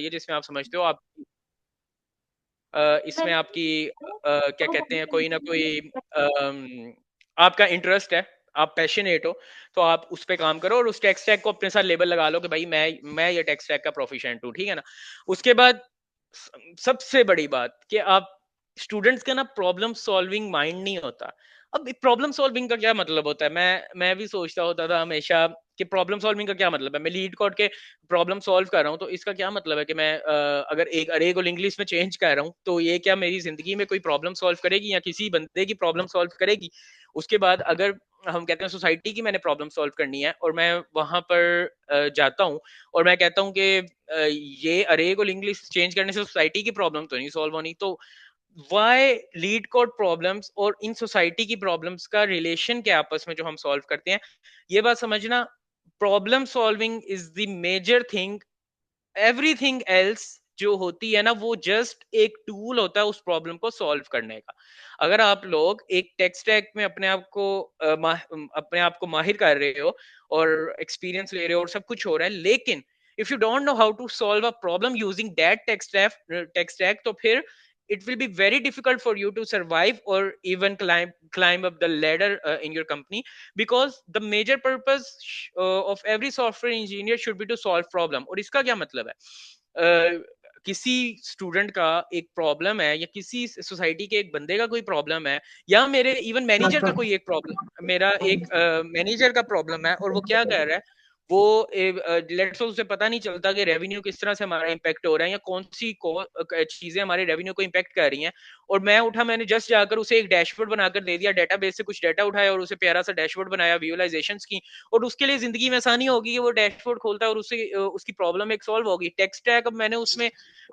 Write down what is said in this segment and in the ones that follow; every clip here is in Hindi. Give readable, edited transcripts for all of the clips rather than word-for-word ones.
चाहिए जिसमें आप समझते हो आप इसमें आपकी क्या कहते हैं कोई ना कोई आपका इंटरेस्ट है, आप पैशनेट हो, तो आप उस पे काम करो और उस टेक स्टैक को अपने साथ लेबल लगा लो कि भाई मैं ये टेक स्टैक का प्रोफिशिएंट हूँ, ठीक है ना? उसके बाद सबसे बड़ी बात कि आप स्टूडेंट्स का ना प्रॉब्लम सॉल्विंग माइंड नहीं होता। अब प्रॉब्लम सॉल्विंग का क्या मतलब होता है? मैं भी सोचता होता था हमेशा कि प्रॉब्लम सॉल्विंग का क्या मतलब है? मैं लीड कोड के प्रॉब्लम सॉल्व कर रहा हूँ, तो इसका क्या मतलब है कि मैं अगर एक अरे को इंग्लिश में चेंज कर रहा हूँ, तो ये क्या मेरी जिंदगी में कोई प्रॉब्लम सॉल्व करेगी या किसी बंदे की प्रॉब्लम सॉल्व करेगी? उसके बाद अगर हम कहते हैं सोसाइटी की मैंने प्रॉब्लम सॉल्व करनी है और मैं वहां पर जाता हूँ और मैं कहता हूँ कि ये अरे को इंग्लिश चेंज करने से सोसाइटी की प्रॉब्लम तो नहीं सॉल्व होनी, तो वाई लीड कोड प्रॉब्लम्स और इन सोसाइटी की प्रॉब्लम्स का रिलेशन क्या आपस में जो हम सॉल्व करते हैं, ये बात समझना। Problem solving is the major thing, everything else जो होती है ना वो जस्ट एक टूल होता है उस प्रॉब्लम को सॉल्व करने का। अगर आप लोग एक टेक स्टैक में अपने आप को माहिर कर रहे हो और एक्सपीरियंस ले रहे हो और सब कुछ हो रहा है, लेकिन if you don't know how to solve a problem using that tech stack, तो फिर it will be very difficult for you to survive or even climb up the ladder in your company, because the major purpose of every software engineer should be to solve problem। और इसका क्या मतलब है? किसी स्टूडेंट का एक प्रॉब्लम है या किसी सोसाइटी के एक बंदे का कोई प्रॉब्लम है या मेरे इवन मैनेजर का कोई एक प्रॉब्लम, मेरा एक मैनेजर का प्रॉब्लम है और वो क्या कर रहा है, वो लेट्स उसे पता नहीं चलता कि रेवेन्यू किस तरह से हमारा इम्पैक्ट हो रहा है या कौन सी चीजें हमारे रेवेन्यू को इम्पैक्ट कर रही हैं, और मैंने जस्ट जाकर उसे एक डैशबोर्ड बनाकर दे दिया, डेटाबेस से कुछ डाटा उठाया और उसे प्यारा सा डैशबोर्ड बनाया विजुअलाइजेशंस की, और उसके लिए जिंदगी में आसानी होगी कि वो डैशबोर्ड खोलता है और उससे उसकी प्रॉब्लम एक सॉल्व होगी। टेक्स्ट स्टैक अब मैंने उसमें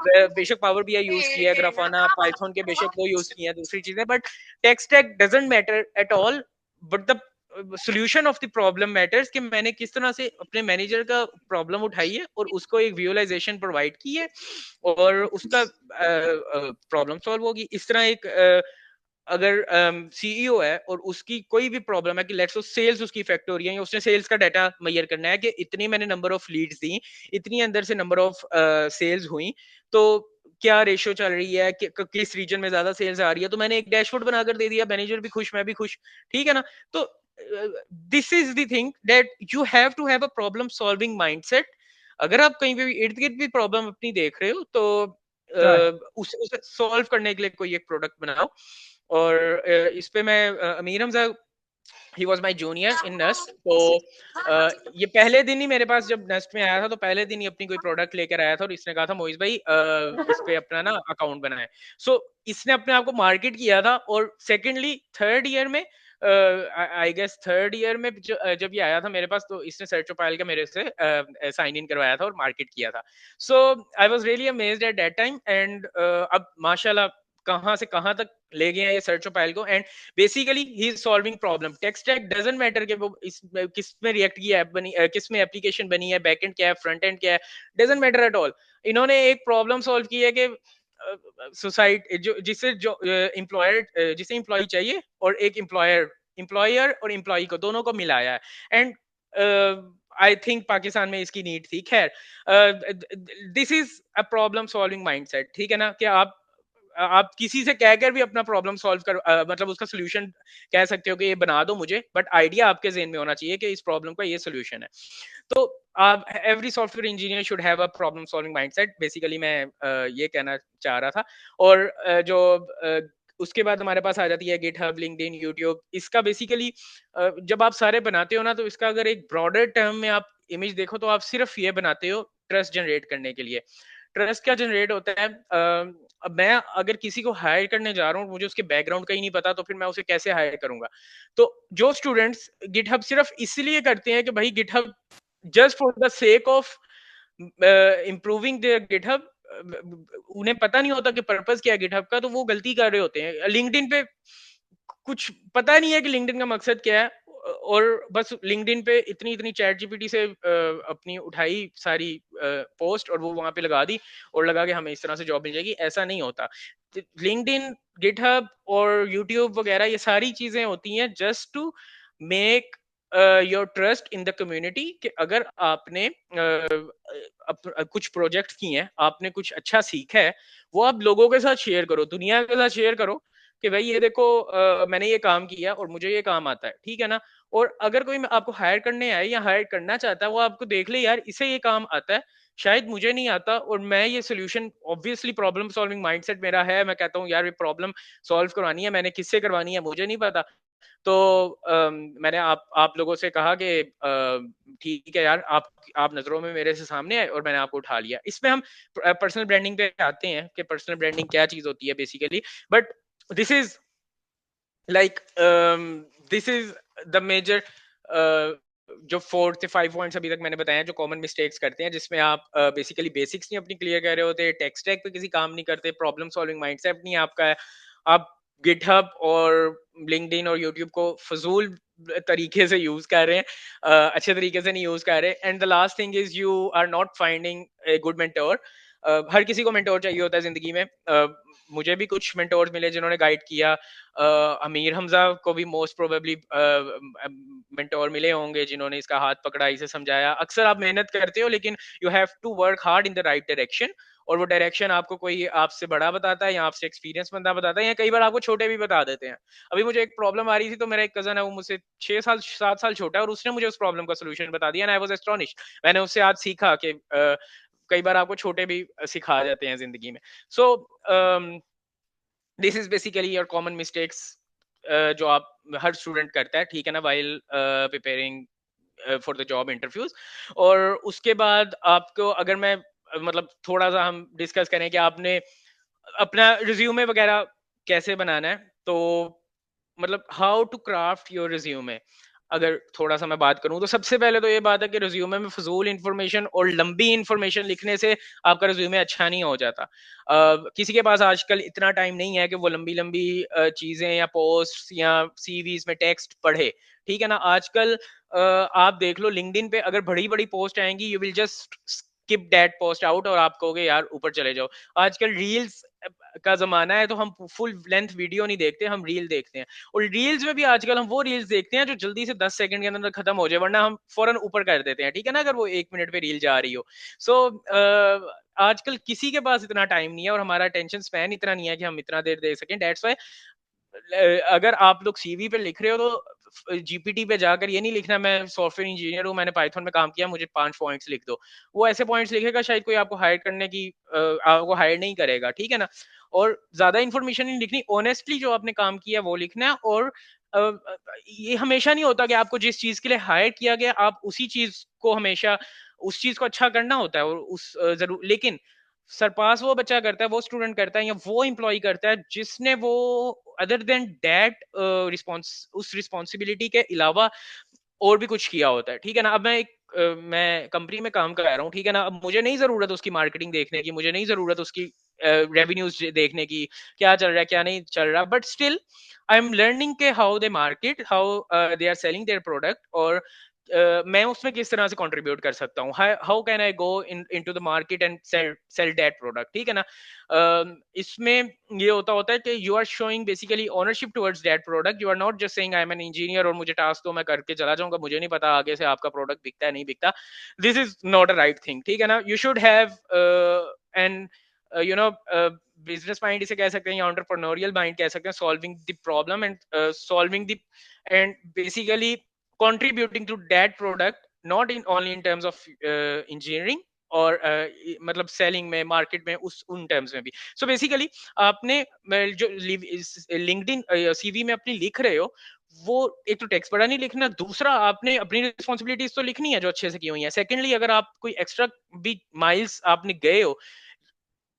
बेशक पावर बीआई यूज किया है, ग्राफाना पाइथन के बेशक वो यूज किया है दूसरी चीजें, but text stack doesn't matter at all, but the solution of the problem matters, कि मैंने किस तरह से अपने मैनेजर का प्रॉब्लम उठाई है और उसको एक विजुअलाइजेशन प्रोवाइड की है और उसका प्रॉब्लम सॉल्व होगी। इस तरह एक अगर सीईओ है और उसकी कोई भी प्रॉब्लम है कि लेट्स सो सेल्स उसकी इफेक्ट हो रही है या उसने सेल्स का डाटा मैयर करना है कि इतनी मैंने नंबर ऑफ लीड्स दी, इतनी अंदर से नंबर ऑफ सेल्स हुई, तो क्या रेशियो चल रही है किस रीजन में ज्यादा सेल्स आ रही है, तो मैंने एक डैशबोर्ड बनाकर दे दिया, मैनेजर भी खुश मैं भी खुश, ठीक है ना? तो this is the thing that you have to have a problem solving mindset. अगर आप कहीं पे भी इर्द गिर्द भी प्रॉब्लम अपनी देख रहे हो, तो उसे सॉल्व करने के लिए कोई एक प्रोडक्ट बनाओ। और इस पे मैं Amir Hamza, he was my junior in NUST, तो ये पहले दिन ही मेरे पास जब नस्ट में आया था तो पहले दिन ही अपनी कोई प्रोडक्ट लेकर आया था और इसने कहा था मोइज भाई इस पे अपना ना अकाउंट बनाए। सो इसने अपने आप को मार्केट किया था, और सेकेंडली थर्ड ईयर में आई गेस थर्ड ईयर में जब ये आया था मेरे पास, तो इसने सर्च प्रोफाइल का मेरे से साइन इन करवाया था और मार्केट किया था। So I was really amazed at that time, and अब माशाल्लाह कहाँ से कहाँ तक ले गए हैं ये सर्च प्रोफाइल को, and basically he is solving problem. Tech stack doesn't matter कि वो किस में रिएक्ट की ऐप बनी, किस में एप्लीकेशन बनी है, बैकएंड क्या है, फ्रंट एंड क्या है, डजंट मैटर एट ऑल। इन्होंने एक प्रॉब्लम सॉल्व की है कि सोसाइटी जो एम्प्लॉयर जिसे एम्प्लॉय चाहिए और एक एम्प्लॉयर और एम्प्लॉय को दोनों को मिलाया है, एंड आई थिंक पाकिस्तान में इसकी नीड थी। खैर, this is a problem solving mindset, ठीक है ना? कि आप किसी से कहकर भी अपना प्रॉब्लम सॉल्व कर मतलब उसका सोल्यूशन कह सकते हो कि ये बना दो मुझे, बट आइडिया आपके ज़हन में होना चाहिए कि इस प्रॉब्लम का ये सोल्यूशन है। तो आप every software engineer should have a problem solving mindset, basically मैं ये कहना चाह रहा था। और उसके बाद हमारे पास आ जाती है गिटहब, लिंक्डइन, यूट्यूब। इसका बेसिकली जब आप सारे बनाते हो ना, तो इसका अगर एक ब्रॉडर टर्म में आप इमेज देखो तो आप सिर्फ ये बनाते हो ट्रस्ट जनरेट करने के लिए। ट्रस्ट क्या जनरेट होता है? अब मैं अगर किसी को हायर करने जा रहा हूँ, मुझे उसके बैकग्राउंड का ही नहीं पता, तो फिर मैं उसे कैसे हायर करूंगा? तो जो स्टूडेंट्स गिटहब सिर्फ इसलिए करते हैं कि भाई GitHub just for the sake of improving there GitHub, उन्हें पता नहीं होता कि पर्पस क्या है गिटहब का, तो वो गलती कर रहे होते हैं। लिंक्डइन पे कुछ पता नहीं है कि लिंक्डइन का मकसद क्या है, और बस लिंक्डइन पे इतनी इतनी चैट जीपीटी से अपनी उठाई सारी पोस्ट और वो वहां पे लगा दी और लगा कि हमें इस तरह से जॉब मिल जाएगी। ऐसा नहीं होता। लिंक्डइन, गिटहब और यूट्यूब वगैरह ये सारी चीजें होती हैं just to make your trust in the community कि अगर आपने कुछ प्रोजेक्ट किए हैं, आपने कुछ अच्छा सीखा है, वो आप लोगों के साथ शेयर करो, दुनिया के साथ शेयर करो कि भाई ये देखो मैंने ये काम किया और मुझे ये काम आता है, ठीक है ना? और अगर कोई आपको हायर करने आए या हायर करना चाहता है, वो आपको देख ले यार इसे ये काम आता है, शायद मुझे नहीं आता और मैं ये solution, obviously problem solving mindset मेरा है, मैं कहता हूँ यार ये प्रॉब्लम सॉल्व करवानी है, मैंने किससे करवानी है मुझे नहीं पता। तो मैंने आप लोगों से कहा कि ठीक है यार, आप नज़रों में मेरे से सामने आए और मैंने आपको उठा लिया। इसमें हम पर्सनल ब्रांडिंग पे आते हैं कि पर्सनल ब्रांडिंग क्या चीज़ होती है basically. But this is like this is the major जो 4 से 5 पॉइंट्स अभी तक मैंने बताए हैं, जो कॉमन मिस्टेक्स करते हैं, जिसमें आप बेसिकली बेसिक्स नहीं अपनी क्लियर कर रहे होते, टेक स्टैक पे किसी काम नहीं करते, प्रॉब्लम सॉल्विंग माइंडसेट नहीं आपका है, आप गिटहब और लिंक्डइन और यूट्यूब को फजूल तरीके से यूज कर रहे हैं, अच्छे तरीके से नहीं यूज कर रहे। And the last thing is you are not finding a good mentor. हर किसी को मेंटोर चाहिए होता है जिंदगी में। मुझे भी कुछ मेंटोर्स मिले जिन्होंने गाइड किया। अमीर हमजा को भी मोस्ट प्रोबेबली मेंटोर मिले होंगे जिन्होंने इसका हाथ पकड़ा, इसे समझाया। अक्सर आप मेहनत करते हो लेकिन you have to work hard in the right direction, और वो डायरेक्शन आपको कोई आपसे बड़ा बताता है या आपसे एक्सपीरियंस बंदा बताता है, या कई बार आपको छोटे भी बता देते हैं। अभी मुझे एक प्रॉब्लम आ रही थी, तो मेरा एक कजन है, वो मुझसे 6 साल 7 साल छोटा है, और उसने मुझे उस प्रॉब्लम का सोल्यूशन बता दिया, एंड आई वाज एस्टोनिश्ड। मैंने उससे आज सीखा कि कई बार आपको छोटे भी सिखा जाते हैं जिंदगी में। So this is basically your common mistakes जो आप हर स्टूडेंट करता है, ठीक है ना, while preparing for the job interviews. और उसके बाद आपको, अगर मैं मतलब थोड़ा सा हम डिस्कस करें कि आपने अपना रिज्यूमे वगैरह कैसे बनाना है, तो मतलब how to craft your resume, अगर थोड़ा सा मैं बात करूं, तो सबसे पहले तो ये बात है कि रिज्यूमे में फजूल इंफॉर्मेशन और लंबी इंफॉर्मेशन लिखने से आपका रिज्यूमे अच्छा नहीं हो जाता। किसी के पास आजकल इतना टाइम नहीं है कि वो लंबी लंबी चीजें या पोस्ट या सीवीज में टेक्स्ट पढ़े, ठीक है ना। आजकल आप देख लो लिंक्डइन पे अगर बड़ी बड़ी पोस्ट आएंगी, you will just skip that post out और आप कहोगे यार ऊपर चले जाओ। आजकल रील्स का जमाना है, तो हम फुल लेंथ वीडियो नहीं देखते, हम रील देखते हैं। और रील्स में भी आजकल हम वो रील्स देखते हैं जो जल्दी से 10 सेकंड के अंदर खत्म हो जाए, वरना हम फौरन ऊपर कर देते हैं, ठीक है ना, अगर वो 1 मिनट पे रील जा रही हो। सो आजकल किसी के पास इतना टाइम नहीं है और हमारा अटेंशन स्पैन इतना नहीं है कि हम इतना देर देख सकें। दैट्स व्हाई अगर आप लोग सीवी पे लिख रहे हो तो जीपीटी पे जाकर ये नहीं लिखना मैं सॉफ्टवेयर इंजीनियर हूँ, मैंने पाइथन में काम किया, मुझे 5 पॉइंट्स लिख दो। वो ऐसे पॉइंट्स लिखेगा शायद कोई आपको हायर करने की आपको हायर नहीं करेगा, ठीक है ना। और ज्यादा इन्फॉर्मेशन नहीं लिखनी, ऑनेस्टली जो आपने काम किया वो लिखना है। और ये हमेशा नहीं होता कि आपको जिस चीज के लिए हायर किया गया आप उसी चीज को हमेशा उस चीज को अच्छा करना होता है। और उस जरूर, लेकिन सरपास वो बच्चा करता है, वो स्टूडेंट करता है, या वो एम्प्लॉय करता है जिसने वो अदर देन दैट रिस्पॉन्स उस रिस्पॉन्सिबिलिटी के अलावा और भी कुछ किया होता है, ठीक है ना। अब मैं कंपनी में काम कर रहा हूँ, ठीक है ना। अब मुझे नहीं जरूरत उसकी मार्केटिंग देखने की, मुझे नहीं जरूरत उसकी रेवेन्यूज देखने की, क्या चल रहा है क्या नहीं चल रहा, but still I am learning के how they market, how they are selling their product, और मैं उसमें किस तरह से कंट्रीब्यूट कर सकता हूँ, how can I go into the market and sell that product, ठीक है ना। इसमें ये होता होता है कि you are showing basically ownership towards that product, you are not just saying I am an engineer और मुझे टास्क दो मैं करके चला जाऊंगा, मुझे नहीं पता आगे से आपका प्रोडक्ट बिकता है नहीं बिकता। This is not a right thing, ठीक है ना। You should have an you know business mind इसे कह सकते हैं, या एंटरप्रेन्योरियल माइंड कह सकते हैं, solving the problem and solving the end basically contributing to that product, not in only in terms of engineering और मतलब सेलिंग में, मार्केट में, उस उन टर्म्स में भी। सो बेसिकली आपने जो लिंक्डइन सीवी में अपनी लिख रहे हो, वो एक तो टेक्स्ट बड़ा नहीं लिखना, दूसरा आपने अपनी रिस्पॉन्सिबिलिटीज तो लिखनी है जो अच्छे से की हुई है। सेकेंडली अगर आप कोई एक्स्ट्रा भी माइल्स आपने गए हो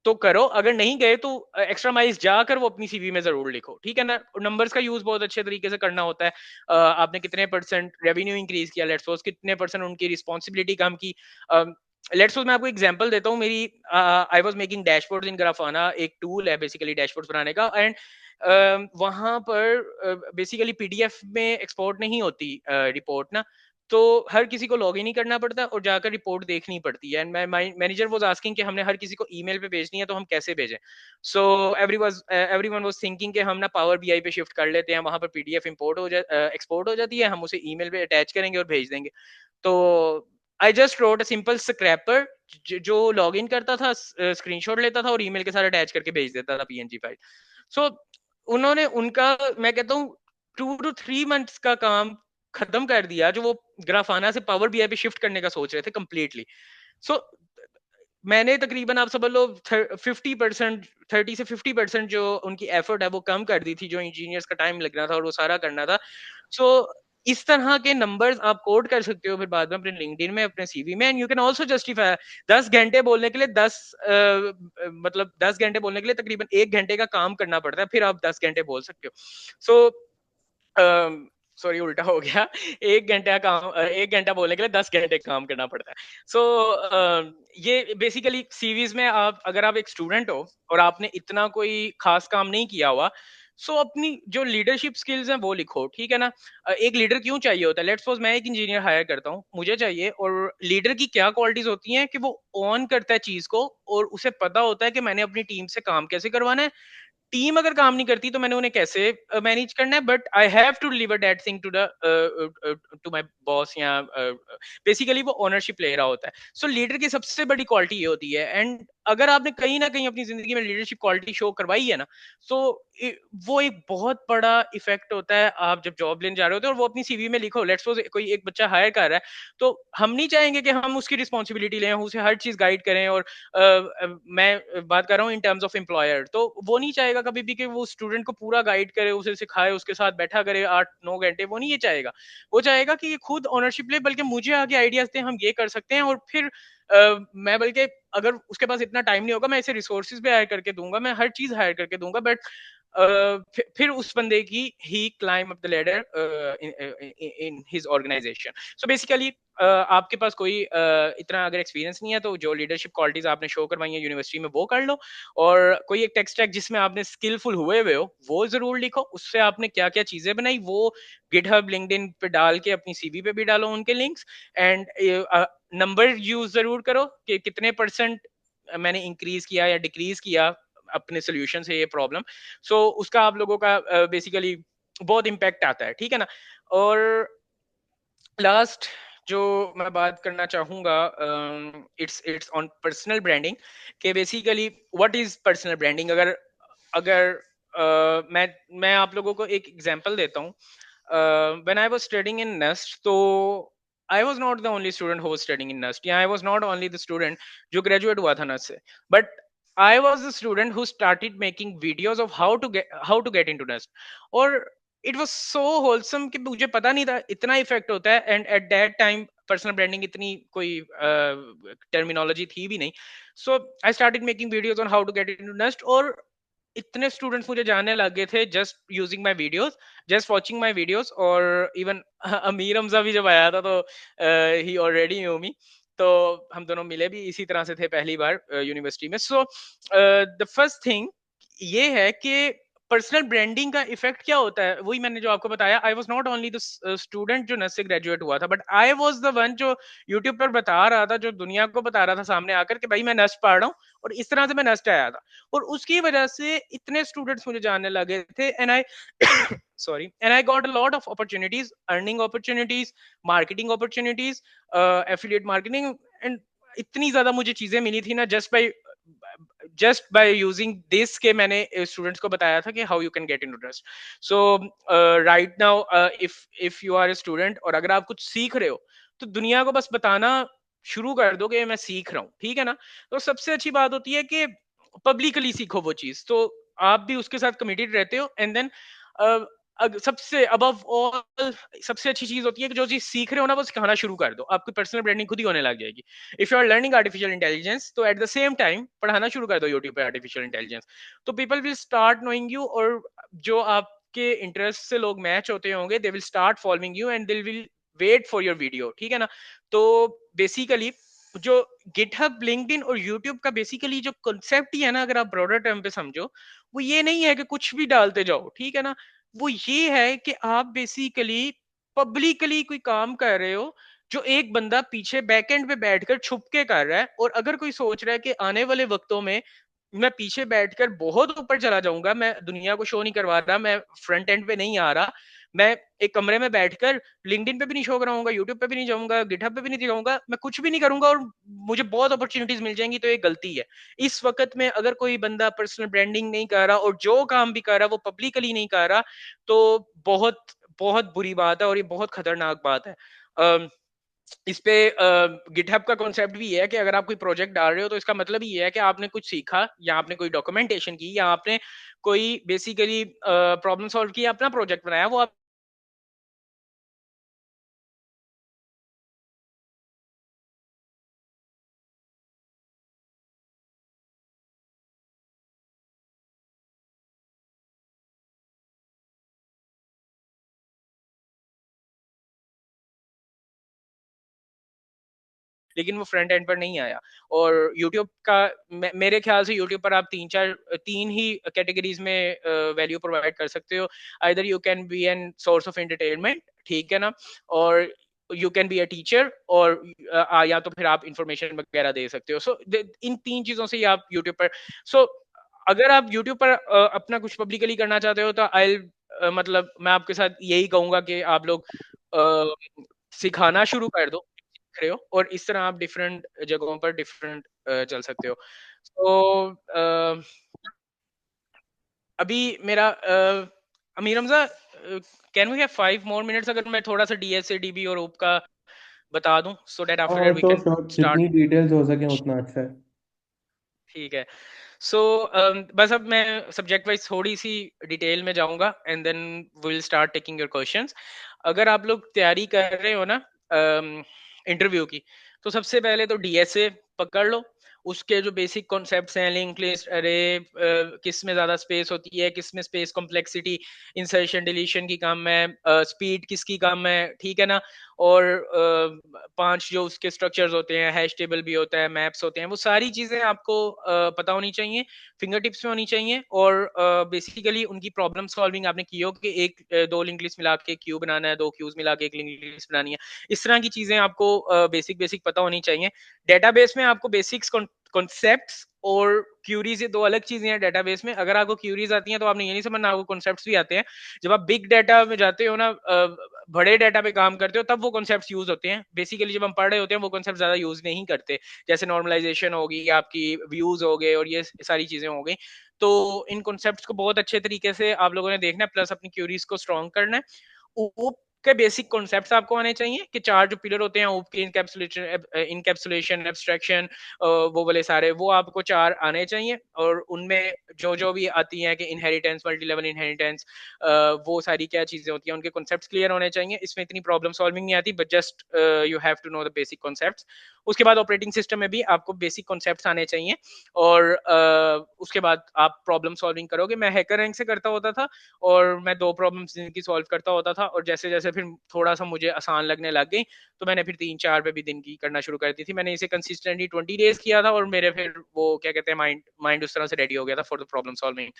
तो करो, अगर नहीं गए तो एक्स्ट्रा माइल्स जाकर वो अपनी सीवी में जरूर लिखो, ठीक है ना। नंबर्स का यूज बहुत अच्छे तरीके से करना होता है। आपने कितने परसेंट रेवेन्यू इंक्रीज किया, लेट्स सपोज कितने परसेंट उनकी रिस्पॉन्सिबिलिटी कम की। लेट्स सपोज मैं आपको एग्जांपल देता हूँ, मेरी I was making dashboards in Grafana, एक टूल है बेसिकली डैशबोर्ड्स बनाने का, एंड वहां पर बेसिकली पीडीएफ में एक्सपोर्ट नहीं होती रिपोर्ट ना, तो हर किसी को लॉग इन ही करना पड़ता है और जाकर रिपोर्ट देखनी पड़ती है। And my manager was asking कि हमने हर किसी को ईमेल पे भेजनी है तो हम कैसे भेजें। सो एवरीवन वाज थिंकिंग कि हम ना पावर बीआई पे शिफ्ट कर लेते हैं, वहां पर पीडीएफ इंपोर्ट हो जा एक्सपोर्ट हो जाती है, हम उसे ईमेल पे अटैच करेंगे और भेज देंगे। तो I just wrote a simple scraper जो लॉग इन करता था, स्क्रीनशॉट लेता था और ईमेल के साथ अटैच करके भेज देता था पीएनजी फाइल। सो उन्होंने उनका, मैं कहता हूँ 2 to 3 months का काम खत्म कर दिया, जो वो ग्राफाना से पावर बीआई पे शिफ्ट करने का सोच रहे थे कंप्लीटली। सो मैंने तकरीबन आप समझ लो 50%, 30 से 50% जो उनकी एफर्ट है वो कम कर दी थी, जो इंजीनियर्स का टाइम लगना था और वो सारा करना था। सो इस तरह के नंबर्स आप कोड कर सकते हो फिर बाद में अपने लिंक्डइन में, अपने सीवी में, and you can also justify 10 घंटे बोलने के लिए 10 घंटे बोलने के लिए तकरीबन 1 घंटे का काम करना पड़ता है, फिर आप 10 घंटे बोल सकते हो। सो सॉरी उल्टा हो गया। 1 घंटा काम, 1 घंटा बोलने के लिए 10 घंटे काम करना पड़ता है। सो ये बेसिकली सीवीज में, आप अगर आप एक स्टूडेंट हो और आपने इतना कोई खास काम नहीं किया हुआ, सो अपनी जो लीडरशिप स्किल्स हैं वो लिखो, ठीक है ना। एक लीडर क्यों चाहिए होता है, लेट्स सपोज मैं एक इंजीनियर हायर करता हूँ, मुझे चाहिए, और लीडर की क्या क्वालिटीज होती हैं कि वो ऑन करता है चीज को और उसे पता होता है कि मैंने अपनी टीम से काम कैसे करवाना है। टीम अगर काम नहीं करती तो मैंने उन्हें कैसे मैनेज करना है, but I have to deliver that thing to my boss, या बेसिकली वो ओनरशिप ले रहा होता है। सो लीडर की सबसे बड़ी क्वालिटी ये होती है। एंड अगर आपने कहीं ना कहीं अपनी जिंदगी में लीडरशिप क्वालिटी शो करवाई है ना, तो वो एक बहुत बड़ा इफेक्ट होता है आप जब जॉब लेने जा रहे होते हो, और वो अपनी सीवी में लिखो। लेट्स सपोज कोई एक बच्चा हायर कर रहा है, तो हम नहीं चाहेंगे कि हम उसकी रिस्पॉन्सिबिलिटी लें, उसे हर चीज गाइड करें, और मैं बात कर रहा हूँ इन टर्म्स ऑफ एम्प्लॉयर, तो वो नहीं चाहेगा कभी भी कि वो स्टूडेंट को पूरा गाइड करे, उसे सिखाए, उसके साथ बैठा करे 8-9 घंटे, वो नहीं ये चाहेगा। वो चाहेगा कि ये खुद ओनरशिप ले, बल्कि मुझे आगे आइडियाज दे, हम ये कर सकते हैं, और फिर मैं बल्कि अगर उसके पास इतना टाइम नहीं होगा, मैं इसे रिसोर्सेज भी हायर करके दूंगा, मैं हर चीज हायर करके दूंगा, बट फिर उस बंदे की ही climb up the ladder in his organisation. So basically आपके पास कोई इतना अगर एक्सपीरियंस नहीं है, तो जो लीडरशिप क्वालिटीज आपने शो करवाई है यूनिवर्सिटी में वो कर लो, और कोई एक टेक स्टैक जिसमें आपने स्किलफुल हुए हुए हो वो जरूर लिखो, उससे आपने क्या क्या चीजें बनाई वो गिटहब लिंक्डइन पे डाल के अपनी सीवी पे भी डालो उनके लिंक्स। एंड नंबर यूज जरूर करो कि कितने परसेंट मैंने इंक्रीज किया या डिक्रीज किया अपने सोल्यूशन से ये प्रॉब्लम। सो उसका आप लोगों का बेसिकली बहुत इम्पैक्ट आता है, ठीक है ना। और लास्ट जो मैं बात करना चाहूंगा, it's it's on personal branding, कि basically what is personal branding. अगर अगर मैं आप लोगों को एक एग्जांपल देता हूँ। When I was studying in NUST, तो I was not the only student who was studying in NUST, या I was not only the student जो ग्रेजुएट हुआ था नेस्ट से, but I was the student who started making videos of how to get into NUST. और इट वाज सो होलसम कि मुझे पता नहीं था इतना इफेक्ट होता है। And at that time personal branding इतनी कोई टर्मिनोलॉजी थी भी नहीं। So I started making videos on how to get into NUST, और इतने स्टूडेंट्स मुझे जानने लग गए थे just using my videos, just watching my videos. और इवन अमीर हमजा भी जब आया था, तो ही ऑलरेडी न्यू मी, तो हम दोनों मिले भी इसी तरह से थे पहली बार यूनिवर्सिटी में। सो द फर्स्ट थिंग ये है कि पर्सनल ब्रांडिंग का इफेक्ट क्या होता है, वही मैंने जो आपको बताया। आई was not only the student जो नस से ग्रेजुएट हुआ था, but I was the one जो यूट्यूब पर बता रहा था, जो दुनिया को बता रहा था सामने आकर कि भाई मैं नस पढ़ रहा हूँ, और इस तरह से मैं नस्ट आया था। और उसकी वजह से इतने स्टूडेंट्स मुझे जानने लगे थे, and I sorry, and I got a lot of opportunities, earning opportunities, marketing opportunities, affiliate marketing, and इतनी ज्यादा मुझे चीजें मिली थी ना, जस्ट बाय यूजिंग दिस, के मैंने स्टूडेंट्स को बताया था कि how you can get in trust. So right now, if you are a student और अगर आप कुछ सीख रहे हो, तो दुनिया को बस बताना शुरू कर दो कि मैं सीख रहा हूँ, ठीक है ना। तो सबसे अच्छी बात होती है कि पब्लिकली सीखो वो चीज, तो आप भी उसके साथ कमिटेड रहते हो। एंड देन सबसे अबव ऑल सबसे अच्छी चीज होती है कि जो चीज सीख रहे हो ना वो सिखाना शुरू कर दो, आपकी पर्सनल ब्रांडिंग खुद ही होने लग जाएगी। If you are learning artificial intelligence, तो एट द सेम टाइम पढ़ाना शुरू कर दो यूट्यूब पे आर्टिफिशियल इंटेलिजेंस, तो people will start knowing you, और जो आपके इंटरेस्ट से लोग मैच होते होंगे, they will start following you and they will wait for your video, ठीक है ना। तो बेसिकली जो गिटहब, लिंक्डइन और यूट्यूब का बेसिकली जो कॉन्सेप्ट ही है ना, अगर आप ब्रॉडर टर्म पे समझो, वो ये नहीं है कि कुछ भी डालते जाओ, ठीक है ना। वो ये है कि आप बेसिकली पब्लिकली कोई काम कर रहे हो जो एक बंदा पीछे बैकएंड पे बैठकर छुप के कर रहा है, और अगर कोई सोच रहा है कि आने वाले वक्तों में मैं पीछे बैठकर बहुत ऊपर चला जाऊंगा, मैं दुनिया को शो नहीं करवा रहा, मैं फ्रंट एंड पे नहीं आ रहा, मैं एक कमरे में बैठकर लिंक्डइन पे भी नहीं शो कराऊंगा, यूट्यूब पे भी नहीं जाऊंगा, गिटहब पे भी नहीं जाऊंगा, मैं कुछ भी नहीं करूंगा और मुझे बहुत अपॉर्चुनिटीज मिल जाएंगी, तो ये गलती है। इस वक्त में अगर कोई बंदा पर्सनल ब्रांडिंग नहीं कर रहा और जो काम भी कर रहा वो पब्लिकली नहीं कर रहा, तो बहुत बहुत बुरी बात है और ये बहुत खतरनाक बात है। इस पे गिटहब का कॉन्सेप्ट भी ये है कि अगर आप कोई प्रोजेक्ट डाल रहे हो तो इसका मतलब ये है कि आपने कुछ सीखा, या आपने कोई डॉक्यूमेंटेशन की, या आपने कोई बेसिकली प्रॉब्लम सॉल्व की, अपना प्रोजेक्ट बनाया, वो आप। लेकिन वो फ्रंट एंड पर नहीं आया। और यूट्यूब का मेरे ख्याल से यूट्यूब पर आप तीन ही कैटेगरीज में वैल्यू प्रोवाइड कर सकते हो। Either you can be an source of entertainment, ठीक है ना, और you can be a teacher, और या तो फिर आप इंफॉर्मेशन वगैरह दे सकते हो। सो इन तीन चीजों से ही आप यूट्यूब पर। सो अगर आप यूट्यूब पर अपना कुछ पब्लिकली करना चाहते हो तो आई मतलब मैं आपके साथ यही कहूंगा कि आप लोग सिखाना शुरू कर दो, सीख रहे हो, और इस तरह आप डिफरेंट जगहों पर डिफरेंट चल सकते हो। तो अभी मेरा Amir Hamza, can we have 5 more minutes, अगर मैं थोड़ा सा डीएसए डीबी और ओप का बता दूं, so that after that we sure can sure, start. जितनी डिटेल्स हो सके उतना अच्छा है। ठीक है। सो बस अब मैं सब्जेक्ट वाइज थोड़ी सी डिटेल में जाऊंगा and then will start taking your questions. अगर आप लोग तैयारी कर रहे हो ना इंटरव्यू की, तो सबसे पहले तो डीएसए पकड़ लो। उसके जो बेसिक कॉन्सेप्ट्स हैं, लिंक लिस्ट अरे, किस में ज्यादा स्पेस होती है, किस में स्पेस कॉम्प्लेक्सिटी, इंसर्शन डिलीशन की कम है, स्पीड किसकी कम है, ठीक है ना, और 5 जो उसके स्ट्रक्चर्स होते हैं, हैश टेबल भी होता है, मैप्स होते हैं, वो सारी चीजें आपको पता होनी चाहिए, फिंगर टिप्स में होनी चाहिए। और बेसिकली उनकी प्रॉब्लम सॉल्विंग आपने की हो कि दो लिंक लिस्ट मिला के क्यू बनाना है, दो क्यूज मिला के एक लिंक लिस्ट बनानी है, इस तरह की चीजें आपको बेसिक बेसिक पता होनी चाहिए। डेटाबेस में आपको बेसिक्स कॉन्सेप्ट्स और क्यूरीज, ये दो अलग चीजें हैं। डेटाबेस में अगर आपको क्यूरीज आती हैं तो आपने ये नहीं समझना, आपको कॉन्सेप्ट्स भी आते हैं। जब आप बिग डाटा में जाते हो ना, बड़े डाटा पे काम करते हो, तब वो कॉन्सेप्ट्स यूज होते हैं। बेसिकली जब हम पढ़ रहे होते हैं वो कॉन्सेप्ट ज्यादा यूज नहीं करते, जैसे नॉर्मलाइजेशन होगी, आपकी व्यूज हो गए, और ये सारी चीजें हो गई। तो इन कॉन्सेप्ट्स को बहुत अच्छे तरीके से आप लोगों ने देखना है, प्लस अपनी क्यूरीज को स्ट्रॉन्ग करना है। ऊप के बेसिक कॉन्सेप्ट्स आपको आने चाहिए कि चार जो पिलर होते हैं ऊप के, इनकैप्सुलेशन, एब्स्ट्रैक्शन, वो वाले सारे, वो आपको चार आने चाहिए। और उनमें जो जो भी आती हैं कि इनहेरिटेंस, मल्टी लेवल इनहेरिटेंस, वो सारी क्या चीजें होती हैं, उनके कॉन्सेप्ट्स क्लियर होने चाहिए। इसमें इतनी प्रॉब्लम सॉल्विंग नहीं आती, but just you have to know the basic concepts. उसके बाद ऑपरेटिंग सिस्टम में भी आपको बेसिक कॉन्सेप्ट्स आने चाहिए, और उसके बाद आप प्रॉब्लम सॉल्विंग करोगे। मैं हैकर रैंक से करता होता था, और मैं 2 प्रॉब्लम्स दिन की सॉल्व करता होता था, और जैसे जैसे फिर थोड़ा सा मुझे आसान लगने लग गई, तो मैंने फिर 3-4 पे भी दिन की करना शुरू कर दी थी। मैंने इसे कंसिस्टेंटली 20 डेज किया था, और मेरे फिर वो क्या कहते हैं, माइंड माइंड उस तरह से रेडी हो गया था फॉर द प्रॉब्लम सॉल्विंग।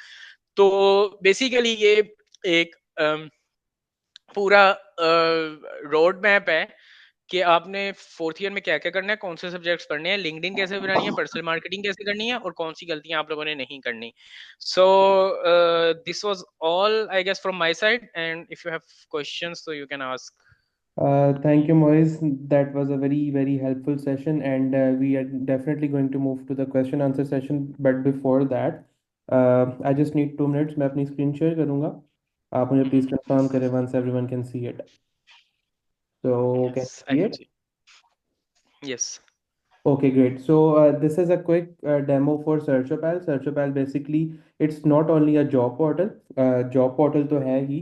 तो बेसिकली ये एक पूरा रोड मैप है कि आपने फोर्थ ईयर में क्या क्या करना है, कौन से सब्जेक्ट्स पढ़ने हैं, लिंक्डइन कैसे बनानी है, पर्सनल मार्केटिंग कैसे करनी है, और कौन सी गलतियां आप लोगों ने नहीं करनी। So this was all I guess from my side, and if you have questions तो you can ask. Thank you, Moise. That was a very, very helpful session, and we are definitely going to move to the question answer session. But before that, I just need 2 minutes. मैं अपनी screen share करूँगा. आप मुझे please confirm करें once everyone can see it. So can yes, you I see can it? See. Yes. Okay, great. So this is a quick demo for Searchopal. Searchopal basically it's not only a job portal तो है ही,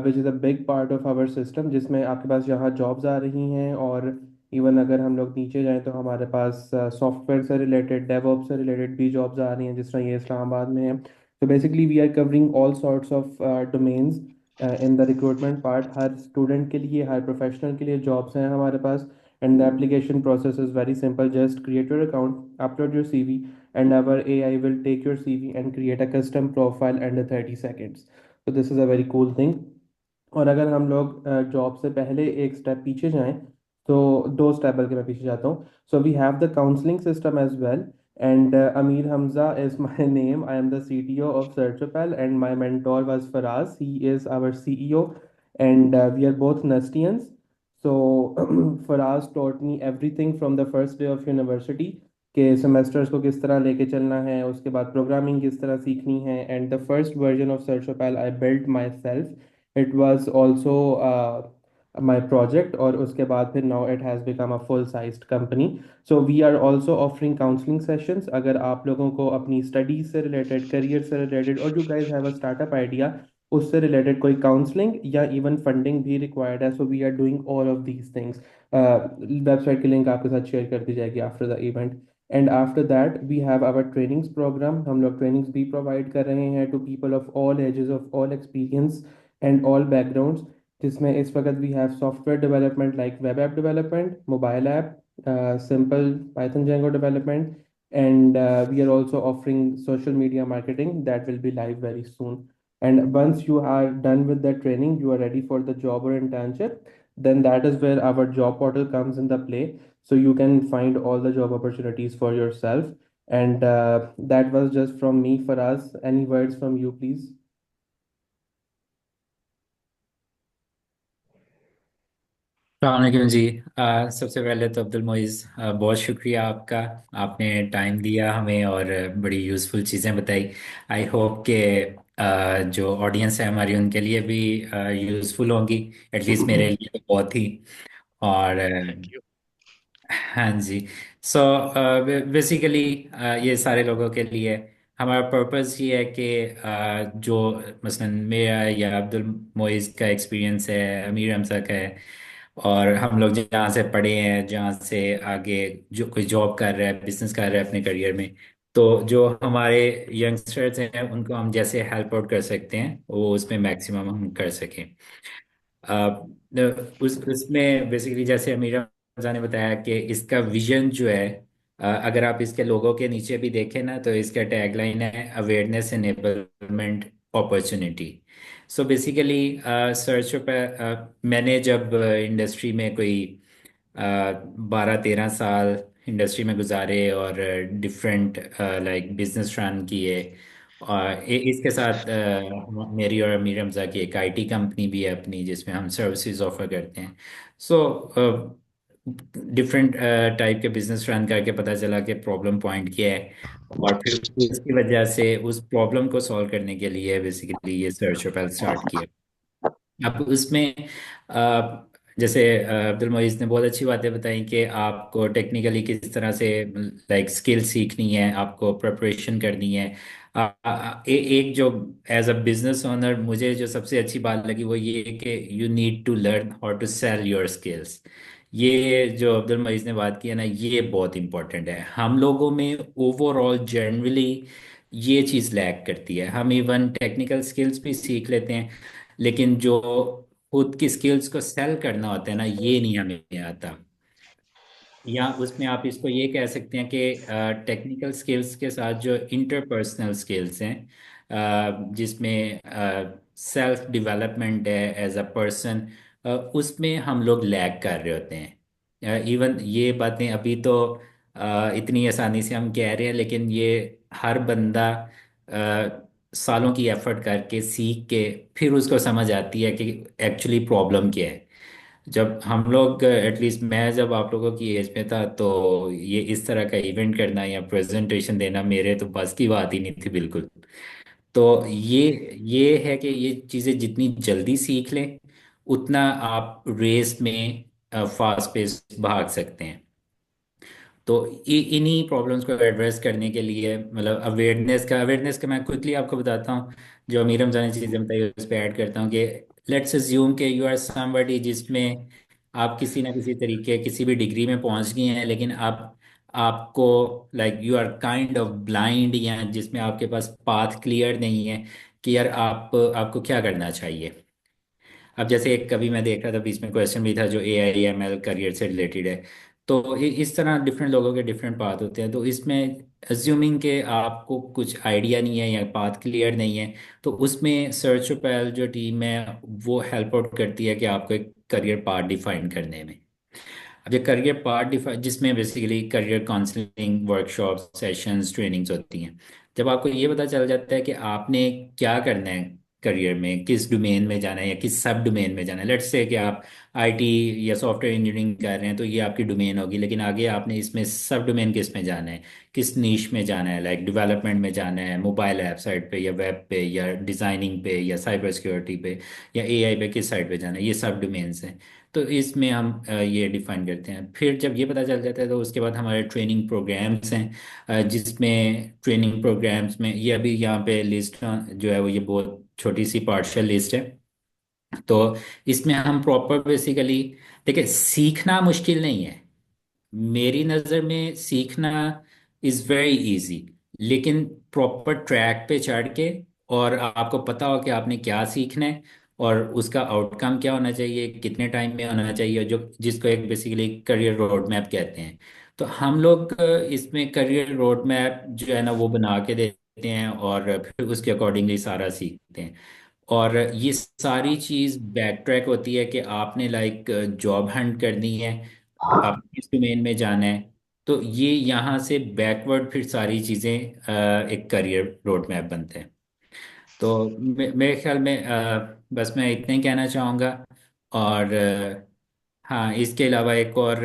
which is a big part of our system, जिसमें आपके पास यहाँ jobs आ रही हैं, और इवन अगर हम लोग नीचे जाएं तो हमारे पास सॉफ्टवेयर से रिलेटेड, डेवऑप्स से रिलेटेड भी जॉब्स आ रही हैं, जिस तरह ये इस्लामाबाद में है। तो basically we are covering all sorts of domains in the recruitment part. हर स्टूडेंट के लिए, हर प्रोफेशनल के लिए जॉब्स हैं हमारे पास। And the application process is very simple. Just create your account, upload your CV, and our AI will take your CV and create a custom profile under 30 seconds. So this is a very cool thing. और अगर हम लोग जॉब से पहले एक स्टेप पीछे जाएं, तो दो स्टेप बल्कि मैं पीछे जाता हूँ. So we have the counselling system as well. And Amir Hamza is my name. I am the CTO of Searchapal, and my mentor was Faraz. He is our CEO, and we are both Nastians. So Faraz taught me everything from the first day of university, कि सेमेस्टर्स को किस तरह लेके चलना है, उसके बाद प्रोग्रामिंग किस तरह सीखनी है. And the first version of Searchopal I built myself. It was also my project, और उसके बाद फिर now it has become a full sized company. So we are also offering counselling sessions. अगर आप लोगों को अपनी स्टडीज से रिलेटेड, करियर से रिलेटेड, और you guys have a startup idea, उससे रिलेटेड कोई काउंसलिंग या इवन फंडिंग भी रिक्वायर्ड है, so we are doing all of these things. Website की लिंक आपके साथ शेयर कर दी जाएगी after the event. And after that we have our trainings program. हम लोग ट्रेनिंग्स भी प्रोवाइड कर रहे हैं to people of all ages, of all experience and all backgrounds. जिसमें इस वक्त we have software development like web app development, mobile app, simple Python Django development, and we are also offering social media marketing that will be live very soon. And once you are done with the training, you are ready for the job or internship, then that is where our job portal comes in the play. So you can find all the job opportunities for yourself. And that was just from me. For us, any words from you, please? अलैक्म जी। सबसे पहले तो अब्दुल मोइज़, बहुत शुक्रिया आपका। आपने टाइम दिया हमें और बड़ी यूज़फुल चीज़ें बताई। आई होप के जो ऑडियंस है हमारी उनके लिए भी यूज़फुल होंगी। एटलीस्ट मेरे लिए तो बहुत ही। और थैंक यू। हाँ जी। सो बेसिकली ये सारे लोगों के लिए हमारा पर्पस ये है कि जो मसलन मेरा या अब्दुल मोइज़ का एक्सपीरियंस है, अमीर हमजा का है, और हम लोग जहाँ से पढ़े हैं, जहाँ से आगे जो कोई जॉब कर रहा है, बिजनेस कर रहा है अपने करियर में, तो जो हमारे यंगस्टर्स हैं उनको हम जैसे हेल्प आउट कर सकते हैं वो उसमें मैक्सिमम हम कर सकें। उस उसमें बेसिकली जैसे अमीर हमजा ने बताया कि इसका विजन जो है, अगर आप इसके लोगों के नीचे भी देखें ना, तो इसका टैगलाइन है awareness enablement opportunity. So basically search पर मैंने जब इंडस्ट्री में कोई 12-13 साल इंडस्ट्री में गुजारे और डिफरेंट लाइक बिजनेस रन किए, और इसके साथ मेरी और अमीर हमजा की एक आईटी कंपनी भी है अपनी जिसमें हम सर्विसेज ऑफर करते हैं। सो डिफरेंट टाइप के बिजनेस रन करके पता चला कि प्रॉब्लम पॉइंट क्या है, और फिर उसकी वजह से उस प्रॉब्लम को सॉल्व करने के लिए बेसिकली ये सर्च स्टार्ट किया। अब उसमें जैसे अब्दुल मोइज ने बहुत अच्छी बातें बताई कि आपको टेक्निकली किस तरह से लाइक स्किल सीखनी है, आपको प्रिपरेशन करनी है। एक जो एज अ बिजनेस ओनर मुझे जो सबसे अच्छी बात लगी वो ये कि you need to learn how to sell your skills. ये जो अब्दुल मजीद ने बात की है ना, ये बहुत इंपॉर्टेंट है। हम लोगों में ओवरऑल जनरली ये चीज़ लैक करती है। हम इवन टेक्निकल स्किल्स भी सीख लेते हैं, लेकिन जो खुद की स्किल्स को सेल करना होता है ना, ये नहीं हमें आता। या उसमें आप इसको ये कह सकते हैं कि टेक्निकल स्किल्स के साथ जो इंटरपर्सनल स्किल्स हैं, जिसमें सेल्फ डेवलपमेंट है एज अ पर्सन, उसमें हम लोग लैग कर रहे होते हैं। इवन ये बातें अभी तो इतनी आसानी से हम कह रहे हैं, लेकिन ये हर बंदा सालों की एफर्ट करके सीख के फिर उसको समझ आती है कि एक्चुअली प्रॉब्लम क्या है। जब हम लोग एटलीस्ट मैं जब आप लोगों की एज में था, तो ये इस तरह का इवेंट करना या प्रेजेंटेशन देना मेरे तो बस की बात ही नहीं थी बिल्कुल। तो ये है कि ये चीज़ें जितनी जल्दी सीख लें उतना आप रेस में फास्ट पेस भाग सकते हैं। तो इन्हीं प्रॉब्लम्स को एड्रेस करने के लिए मतलब अवेयरनेस का मैं क्विकली आपको बताता हूँ। जो अमीरम जाने चीज़ें बताई उस पर ऐड करता हूँ कि लेट्स अज्यूम कि यू आर समबडी जिसमें आप किसी ना किसी तरीके किसी भी डिग्री में पहुंच गए हैं, लेकिन आप आपको like you are kind of blind, या जिसमें आपके पास पाथ क्लियर नहीं है कि यार आपको क्या करना चाहिए। अब जैसे एक कभी मैं देख रहा था बीच में क्वेश्चन भी था जो AI ML करियर से रिलेटेड है। तो इस तरह डिफरेंट लोगों के डिफरेंट पाथ होते हैं। तो इसमें अज्यूमिंग के आपको कुछ आइडिया नहीं है या पाथ क्लियर नहीं है, तो उसमें सर्च पैल जो टीम है वो हेल्प आउट करती है कि आपको एक करियर पाथ डिफाइन करने में। अब ये करियर पार्ट डिफाइन, जिसमें basically career counselling, workshop, sessions, trainings होती हैं। जब आपको ये पता चल जाता है कि आपने क्या करना है करियर में, किस डोमेन में जाना है या किस सब डोमेन में जाना है, लेट्स से कि आप आईटी या सॉफ्टवेयर इंजीनियरिंग कर रहे हैं, तो ये आपकी डोमेन होगी, लेकिन आगे आपने इसमें सब डोमेन किस में जाना है, किस नीश में जाना है, लाइक डेवलपमेंट में जाना है, मोबाइल ऐप साइड पे या वेब पे या डिज़ाइनिंग पे या साइबर सिक्योरिटी पे या एआई पे, किस साइड पे जाना है, ये सब डोमेन्स हैं। तो इसमें हम ये डिफाइन करते हैं। फिर जब ये पता चल जाता है तो उसके बाद हमारे ट्रेनिंग प्रोग्राम्स हैं, जिसमें ट्रेनिंग प्रोग्राम्स में ये अभी यहाँ पे लिस्ट जो है वो ये बहुत छोटी सी पार्शियल लिस्ट है। तो इसमें हम प्रॉपर बेसिकली, देखिए सीखना मुश्किल नहीं है, मेरी नज़र में सीखना इज़ वेरी इजी, लेकिन प्रॉपर ट्रैक पे चढ़ के और आपको पता हो कि आपने क्या सीखना है और उसका आउटकम क्या होना चाहिए, कितने टाइम में होना चाहिए, जो जिसको एक बेसिकली करियर रोड मैप कहते हैं। तो हम लोग इसमें करियर रोड मैप जो है ना वो बना के देते हैं और फिर उसके अकॉर्डिंगली सारा सीखते हैं। और ये सारी चीज़ बैक ट्रैक होती है कि आपने लाइक जॉब हंट करनी है, आप किस डोमेन में जाना है, तो ये यहाँ से बैकवर्ड फिर सारी चीज़ें एक करियर रोड मैप बनते हैं। तो मेरे ख्याल में बस मैं इतना ही कहना चाहूँगा। और हाँ, इसके अलावा एक और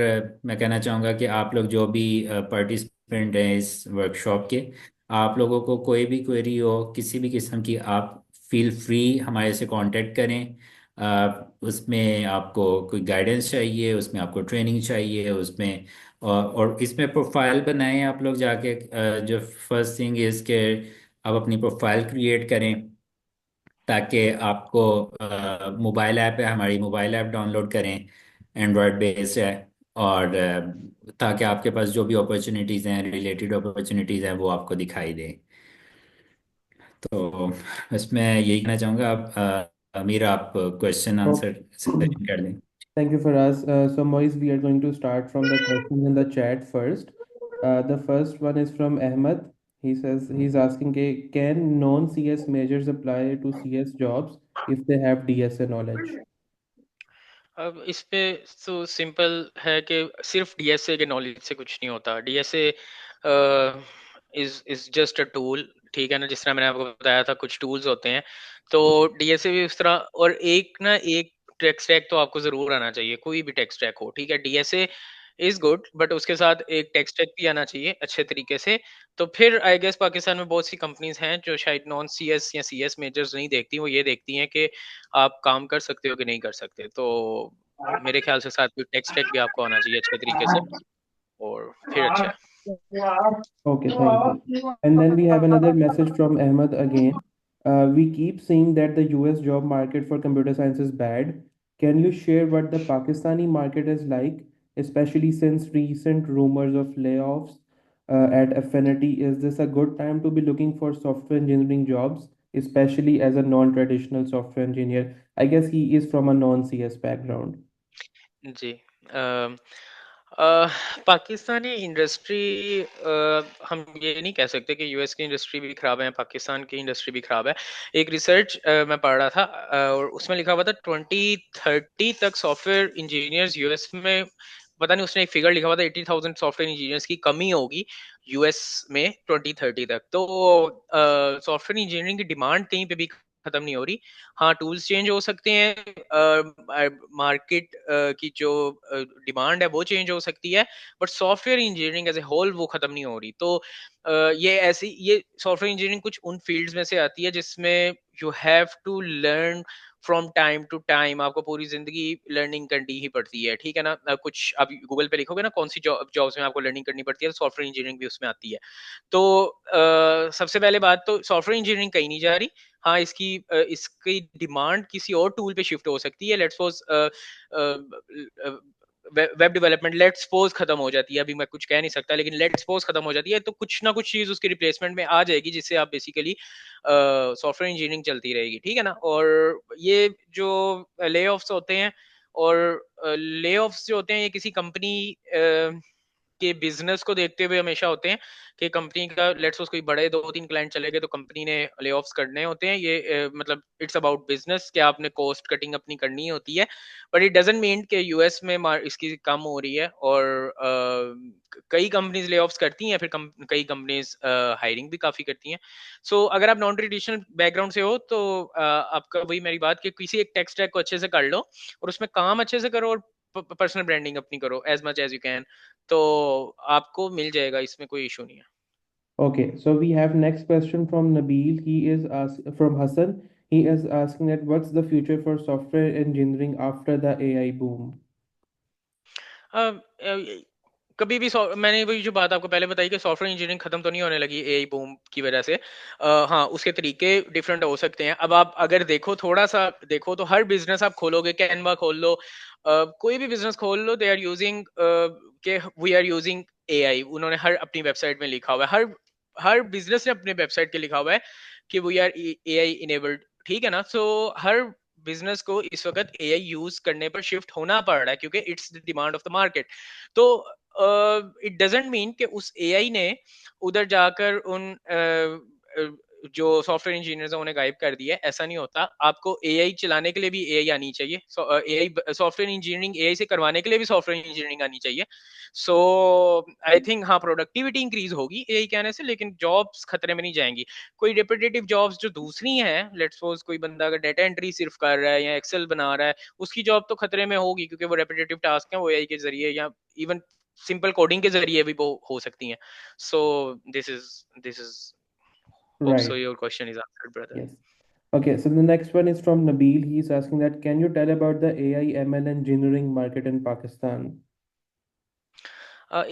मैं कहना चाहूँगा कि आप लोग जो भी पार्टिसिपेंट हैं इस वर्कशॉप के, आप लोगों को कोई भी क्वेरी हो किसी भी किस्म की, आप फील फ्री हमारे से कांटेक्ट करें। उसमें आपको कोई गाइडेंस चाहिए, उसमें आपको ट्रेनिंग चाहिए, उसमें और इसमें प्रोफाइल बनाएं आप लोग जाके। जो फर्स्ट थिंग इज़ के आप अपनी प्रोफाइल क्रिएट करें, ताकि आपको मोबाइल ऐप है, हमारी मोबाइल ऐप डाउनलोड करें, एंड्रॉयड बेस्ड है। और ताकि आपके पास जो भी अपॉर्चुनिटीज़ हैं, रिलेटेड अपॉर्चुनिटीज़ हैं, वो आपको दिखाई दें। तो इसमें यही कहना चाहूँगा। आप अमीर, आप क्वेश्चन Oh, आंसर सेशन कर दें। thank you, Faraz. So, Moise, we are going to start from the questions in the chat first. The first one is from Ahmed. He says he's asking, can non-CS majors apply to CS jobs if they have DSA knowledge? अब इस पे तो सिंपल है कि सिर्फ डीएसए के नॉलेज से कुछ नहीं होता। DSA is just a tool, ठीक है ना, जिस तरह मैंने आपको बताया था कुछ टूल्स होते हैं। तो डीएसए भी उस तरह, और एक ना एक टेक स्टैक तो आपको जरूर आना चाहिए, कोई भी टेक स्टैक हो, ठीक है। डीएसए इज गुड, बट उसके साथ एक टेक स्टैक भी आना चाहिए अच्छे तरीके से। तो फिर आई गेस पाकिस्तान में बहुत सी कंपनीज हैं जो शायद नॉन सीएस या सीएस मेजर्स नहीं देखती, वो ये देखती हैं कि आप काम कर सकते हो कि नहीं कर सकते। तो मेरे ख्याल से साथ में टेक स्टैक भी आपको आना चाहिए अच्छे तरीके से, और फिर अच्छा है। Okay, thank you. And then we have another message from Ahmed again. We keep saying that the US job market for computer science is bad. Can you share what the Pakistani market is like, especially since recent rumors of layoffs at Affinity? Is this a good time to be looking for software engineering jobs, especially as a non-traditional software engineer? I guess he is from a non-CS background. जी। अम, पाकिस्तानी इंडस्ट्री, हम ये नहीं कह सकते कि यूएस की इंडस्ट्री भी खराब है, पाकिस्तान की इंडस्ट्री भी खराब है। एक रिसर्च मैं पढ़ रहा था, और उसमें लिखा हुआ था 2030 तक सॉफ्टवेयर इंजीनियर्स यूएस में, पता नहीं उसने एक फिगर लिखा हुआ था, 80,000 सॉफ्टवेयर इंजीनियर्स की कमी होगी यूएस में 2030 तक। तो सॉफ्टवेयर इंजीनियरिंग की डिमांड कहीं पे भी खत्म नहीं हो रही। हाँ, टूल्स चेंज हो सकते हैं, मार्केट की जो डिमांड है वो चेंज हो सकती है, but software engineering as a whole वो खत्म नहीं हो रही। तो ये सॉफ्टवेयर इंजीनियरिंग कुछ उन फील्ड्स में से आती है जिसमें you have to learn from time to time, आपको पूरी जिंदगी लर्निंग करनी ही पड़ती है, ठीक है ना। कुछ आप गूगल पे लिखोगे ना कौन सी जॉब्स में आपको लर्निंग करनी पड़ती है, तो सॉफ्टवेयर इंजीनियरिंग भी उसमें आती है। तो सबसे पहले बात तो सॉफ्टवेयर इंजीनियरिंग कहीं नहीं जा रही। हाँ, इसकी डिमांड किसी और टूल पे शिफ्ट हो सकती है। Let's suppose web development let's suppose खत्म हो जाती है, अभी मैं कुछ कह नहीं सकता, लेकिन लेट्स सपोज खत्म हो जाती है, तो कुछ ना कुछ चीज उसके रिप्लेसमेंट में आ जाएगी, जिससे आप बेसिकली सॉफ्टवेयर इंजीनियरिंग चलती रहेगी, ठीक है ना। और ये जो ले ऑफ्स होते हैं, और ले ऑफ्स जो होते हैं, ये किसी कंपनी के बिजनेस को देखते हुए हमेशा होते हैं कि कंपनी का लेट्स सपोज कोई बड़े 2-3 क्लाइंट चले गए तो कंपनी ने ले ऑफ्स करने होते हैं। ये मतलब इट्स अबाउट बिजनेस कि आपने कॉस्ट कटिंग अपनी करनी होती है, बट इट डजंट मीन कि यूएस में इसकी कम हो रही है। और कई कंपनीज ले ऑफ्स करती हैं, फिर कई कंपनीज हायरिंग भी काफी करती हैं। सो अगर आप नॉन ट्रेडिशनल बैकग्राउंड से हो तो आपका वही मेरी बात कि किसी एक टेक स्टैक को अच्छे से कर लो और उसमें काम अच्छे से करो और पर्सनल ब्रांडिंग अपनी करो as much as you can, तो आपको मिल जाएगा, इसमें कोई इशू नहीं है। Okay, so we have next question from Nabil. He is from Hassan. He is asking that what's the future for software engineering after the AI boom? अ, अ, कभी भी मैंने वही जो बात आपको पहले बताई कि सॉफ्टवेयर इंजीनियरिंग खत्म तो नहीं होने लगी एआई बूम की वजह से। हाँ, उसके तरीके डिफरेंट हो सकते हैं। अब आप अगर देखो, थोड़ा सा देखो, तो हर बिजनेस आप खोलोगे, कैनवा खोल लो, कोई भी बिजनेस खोल लो, दे आर यूजिंग के वी आर यूजिंग एआई। उन्होंने हर अपनी वेबसाइट में लिखा हुआ है, हर हर बिजनेस ने अपने वेबसाइट के लिखा हुआ है कि वी आर एआई इनेबल्ड। ठीक है ना? सो हर बिजनेस को इस वक्त एआई यूज करने पर शिफ्ट होना पड़ रहा है क्योंकि it's the demand of the market. तो इट डजेंट मीन कि उस एआई ने उधर जाकर उन जो सॉफ्टवेयर इंजीनियर्स हैं उन्हें गायब कर दिया है, ऐसा नहीं होता। आपको एआई चलाने के लिए भी एआई आनी चाहिए, एआई सॉफ्टवेयर इंजीनियरिंग एआई से करवाने के लिए भी सॉफ्टवेयर इंजीनियरिंग आनी चाहिए। सो आई थिंक हाँ, प्रोडक्टिविटी इंक्रीज होगी एआई के आने से, लेकिन जॉब्स खतरे में नहीं जाएंगी। कोई रिपीटेटिव जॉब्स जो दूसरी हैं, लेट्स सपोज कोई बंदा अगर डाटा एंट्री सिर्फ कर रहा है या एक्सेल बना रहा है, उसकी जॉब तो खतरे में होगी क्योंकि वो रेपिटेटिव टास्क हैं, वो एआई के जरिए या इवन सिंपल कोडिंग के जरिए भी वो हो सकती हैं। So this is hope so Right. your question is answered, brother. Yes. Okay, so the next one is from Nabil. He's asking that can you tell about the AI ML engineering market in Pakistan?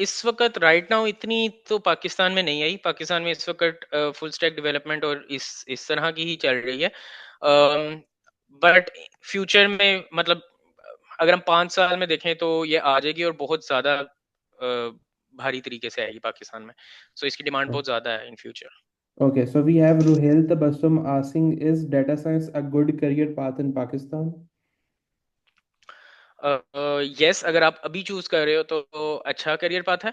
इस वक्त राइट नाउ इतनी तो पाकिस्तान में नहीं आई। पाकिस्तान में इस वक्त फुल स्टैक डेवलपमेंट और इस तरह की ही चल रही है। बट फ्यूचर में मतलब अगर हम 5 साल में देखें तो ये आ जाएगी और बहुत ज्यादा भारी तरीके से आएगी पाकिस्तान में। सो इसकी डिमांड बहुत ज्यादा है in future. Okay, so we have Ruhel Tabassum asking, is data science a good career path in Pakistan? Yes, अगर आप अभी चूज कर रहे हो तो अच्छा करियर पाथ है।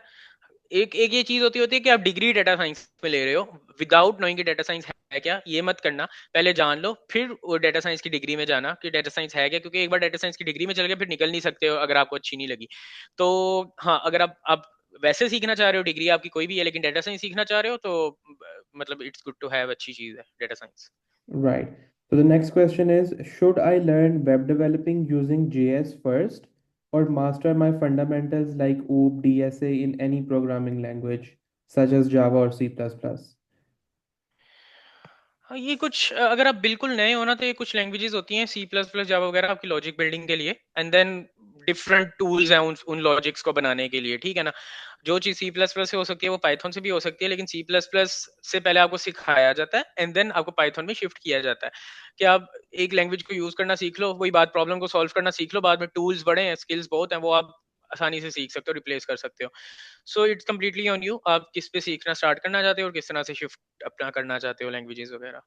एक एक ये चीज होती है कि आप डिग्री डाटा साइंस में ले रहे हो विदाउट नोइंग कि डाटा साइंस है क्या। ये मत करना, पहले जान लो फिर वो डाटा साइंस की डिग्री में जाना कि डाटा साइंस है क्या, क्योंकि एक बार डाटा साइंस की डिग्री में चल गए फिर निकल नहीं सकते हो अगर आपको अच्छी नहीं लगी। तो हाँ, अगर आप वैसे सीखना चाह रहे हो, डिग्री आपकी कोई भी है लेकिन डाटा साइंस सीखना चाह रहे हो, तो मतलब इट्स गुड टू हैव, अच्छी चीज है data science. Right. So the next question is, should I learn web developing using JS first or master my fundamentals like OOP, DSA in any programming language such as Java or C++? हाँ, ये कुछ अगर आप बिल्कुल नए हो ना तो ये कुछ लैंग्वेजेस होती हैं सी प्लस प्लस जावा वगैरह आपकी लॉजिक बिल्डिंग के लिए, एंड देन डिफरेंट टूल्स हैं उन लॉजिक्स को बनाने के लिए। ठीक है ना? जो चीज सी प्लस प्लस से हो सकती है वो पाइथन से भी हो सकती है, लेकिन सी प्लस प्लस से पहले आपको सिखाया जाता है एंड देन आपको पाइथन में शिफ्ट किया जाता है कि आप एक लैंग्वेज को यूज करना सीख लो, वही बात प्रॉब्लम को सॉल्व करना सीख लो, बाद में टूल्स बड़े हैं, स्किल्स बहुत हैं, वो आप आसानी से सीख सकते हो, रिप्लेस कर सकते हो। So it's completely on you, आप किस पे सीखना स्टार्ट करना चाहते हो और किस तरह से शिफ्ट अपना करना चाहते हो लैंग्वेजेस वगैरह।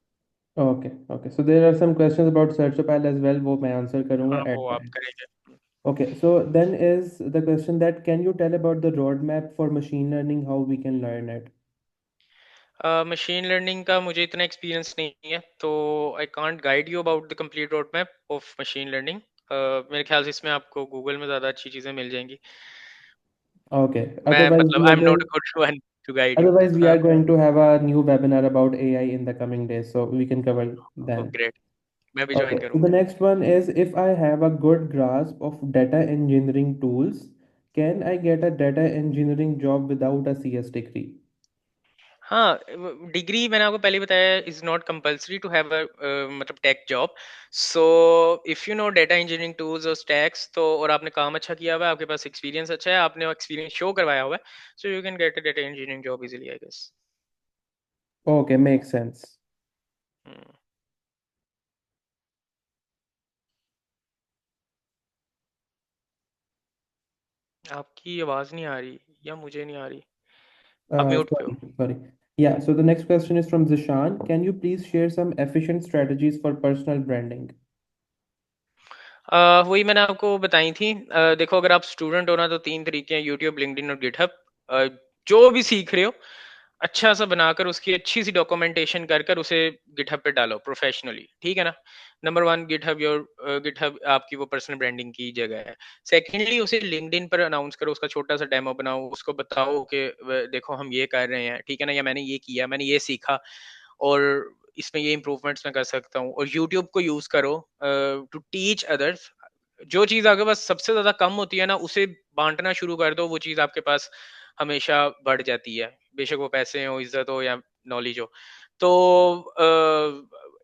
Okay, okay. So there are some questions about Searchapal as well, वो मैं answer करूँगा हाँ, at वो the आप end. करेंगे। Okay, so then is the question that can you tell about the roadmap for machine learning, how we can learn it? Machine learning का मुझे इतना एक्सपीरियंस नहीं है, तो I can't guide you about the complete road map of machine learning. मेरे ख्याल से इसमें आपको गूगल में ज़्यादा अच्छी चीज़ें मिल जाएंगी। Okay, मैं otherwise मतलब we I are am not going a good one two guide you. otherwise we हाँ, are going to have a new webinar about AI in the coming days, so we can cover oh then. Great, मैं भी ज्वाइन Okay, so the करूँगा। next one is if I have a good grasp of data engineering tools, can I get a data engineering job without a CS degree? हाँ, डिग्री मैंने आपको पहले बताया is not compulsory to have a मतलब tech job. So if you know data engineering tools और स्टैक्स, तो और आपने काम अच्छा किया हुआ है, आपके पास एक्सपीरियंस अच्छा है, आपने एक्सपीरियंस शो करवाया हुआ है, so you can get a data engineering job easily I guess. Okay, makes sense. आपकी आवाज नहीं आ रही या मुझे नहीं आ रही? आप म्यूट पे हो। Sorry. Yeah, so the next question is from Zishan. Can you please share some efficient strategies for personal branding? वही मैंने आपको बताई थी। देखो, अगर आप स्टूडेंट हो ना तो 3 तरीके हैं, यूट्यूब, लिंक्डइन और गिटहब। जो भी सीख रहे हो अच्छा सा बनाकर उसकी अच्छी सी डॉक्यूमेंटेशन कर कर उसे गिटहब पे डालो प्रोफेशनली, ठीक है ना। नंबर वन, गिटहब आपकी वो पर्सनल ब्रांडिंग की जगह है। सेकेंडली, उसे लिंक्डइन पर अनाउंस करो, उसका छोटा सा डेमो बनाओ, उसको बताओ कि देखो हम ये कर रहे हैं, ठीक है ना, या मैंने ये किया, मैंने ये सीखा और इसमें ये इम्प्रूवमेंट्स मैं कर सकता हूँ। और यूट्यूब को यूज करो टू टीच अदर्स। जो चीज आपके पास सबसे ज्यादा कम होती है ना, उसे बांटना शुरू कर दो, वो चीज आपके पास हमेशा बढ़ जाती है, बेशक वो पैसे हो, इज्जत हो या नॉलेज हो। तो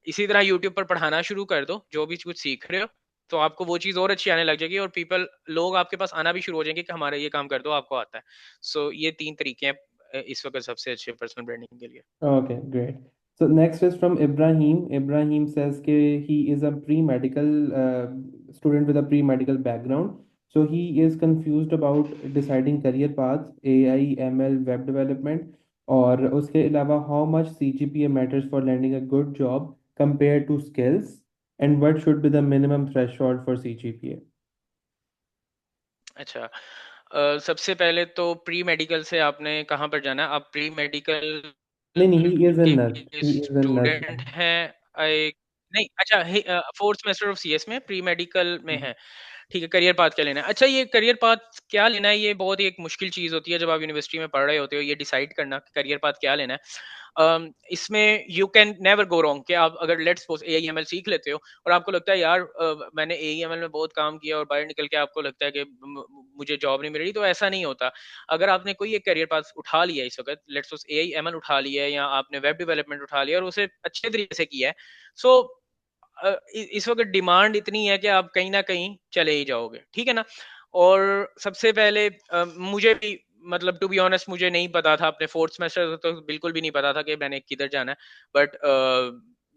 इसी तरह यूट्यूब पर पढ़ाना शुरू कर दो, जो भी कुछ सीख रहे हो, तो आपको वो चीज और अच्छी आने लग जाएगी और लोग आपके पास आना भी शुरू हो जाएंगे कि हमारा ये काम कर दो, आपको आता है। सो ये 3 तरीके हैं इस वक्त सबसे अच्छे पर्सनल ब्रांडिंग के लिए। Okay, great. So next is from Ibrahim. Ibrahim says he is a pre-medical student with a pre-medical background. So he is confused about deciding career paths, AI, ML, web development, और उसके अलावा how much CGPA matters for landing a good job compared to skills, and what should be the minimum threshold for CGPA. अच्छा, सबसे पहले तो प्री मेडिकल से आपने कहाँ पर जाना है? आप प्री मेडिकल नहीं नहीं, he is in nurse. के He is in nurse. Student हैं? आई नहीं, अच्छा, फोर्थ सेमेस्टर ऑफ सीएस में प्री मेडिकल में है। ठीक है, करियर पाथ क्या लेना है? अच्छा, ये करियर पाथ क्या लेना है, ये बहुत ही एक मुश्किल चीज होती है जब आप यूनिवर्सिटी में पढ़ रहे होते हो, ये डिसाइड करना कि करियर पाथ क्या लेना है। इसमें you can never go wrong कि आप अगर लेट्स सपोज एआईएमएल सीख लेते हो और आपको लगता है यार मैंने एआईएमएल में बहुत काम किया और बाहर निकल के आपको लगता है कि मुझे जॉब नहीं मिल रही, तो ऐसा नहीं होता। अगर आपने कोई एक करियर पाथ उठा लिया इस वक्त, लेट्स सपोज एआईएमएल उठा लिया है या आपने वेब डेवलपमेंट उठा लिया और उसे अच्छे तरीके से किया है, सो इस वक्त डिमांड इतनी है कि आप कहीं ना कहीं चले ही जाओगे, ठीक है ना। और सबसे पहले मुझे भी मतलब टू बी ऑनेस्ट मुझे नहीं पता था, अपने फोर्थ सेमेस्टर तो बिल्कुल भी नहीं पता था कि मैंने किधर जाना है। बट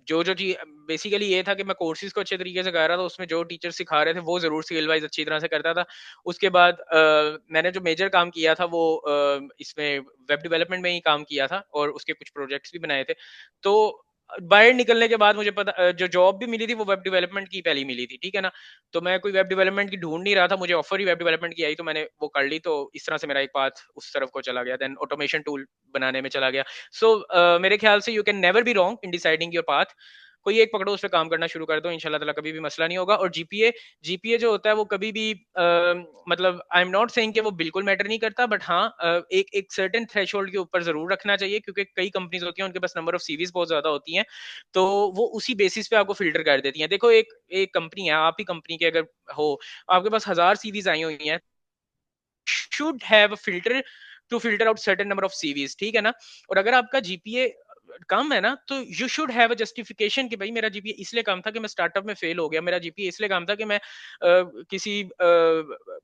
जो जो चीज बेसिकली ये था कि मैं कोर्सेज को अच्छे तरीके से कर रहा था, उसमें जो टीचर सिखा रहे थे वो जरूर स्किल वाइज अच्छी तरह से करता था। उसके बाद मैंने जो मेजर काम किया था वो इसमें वेब डेवलपमेंट में ही काम किया था और उसके कुछ प्रोजेक्ट्स भी बनाए थे। तो बाहर निकलने के बाद मुझे पता जो जॉब भी मिली थी वो वेब डेवलपमेंट की पहली मिली थी, ठीक है ना। तो मैं कोई वेब डेवलपमेंट की ढूंढ नहीं रहा था, मुझे ऑफर ही वेब डेवलपमेंट की आई तो मैंने वो कर ली। तो इस तरह से मेरा एक पाथ उस तरफ को चला गया, देन ऑटोमेशन टूल बनाने में चला गया। सो मेरे ख्याल से you can never be wrong in deciding your path. कोई एक पकड़ो, उस पर काम करना शुरू कर दो, इंशाल्लाह ताला कभी भी मसला नहीं होगा। और जीपीए जीपीए जो होता है वो कभी भी मतलब आई एम नॉट सेइंग कि वो बिल्कुल मैटर नहीं करता, बट हाँ एक एक सर्टेन थ्रेशोल्ड के ऊपर जरूर रखना चाहिए, क्योंकि कई कंपनीज होती हैं उनके पास नंबर ऑफ सीवीज बहुत ज्यादा होती हैं, तो वो उसी बेसिस पे आपको फिल्टर कर देती हैं। देखो एक एक कंपनी है, आप ही कंपनी के अगर हो, आपके पास 1000 सीवीज आई हुई हैं, should have a filter to filter out certain number of CVs, ठीक है ना। और अगर आपका जीपीए कम है ना, तो you should have a justification कि भाई मेरा जीपीए इसलिए कम था कि मैं स्टार्टअप में फेल हो गया, मेरा जीपीए इसलिए कम था कि मैं किसी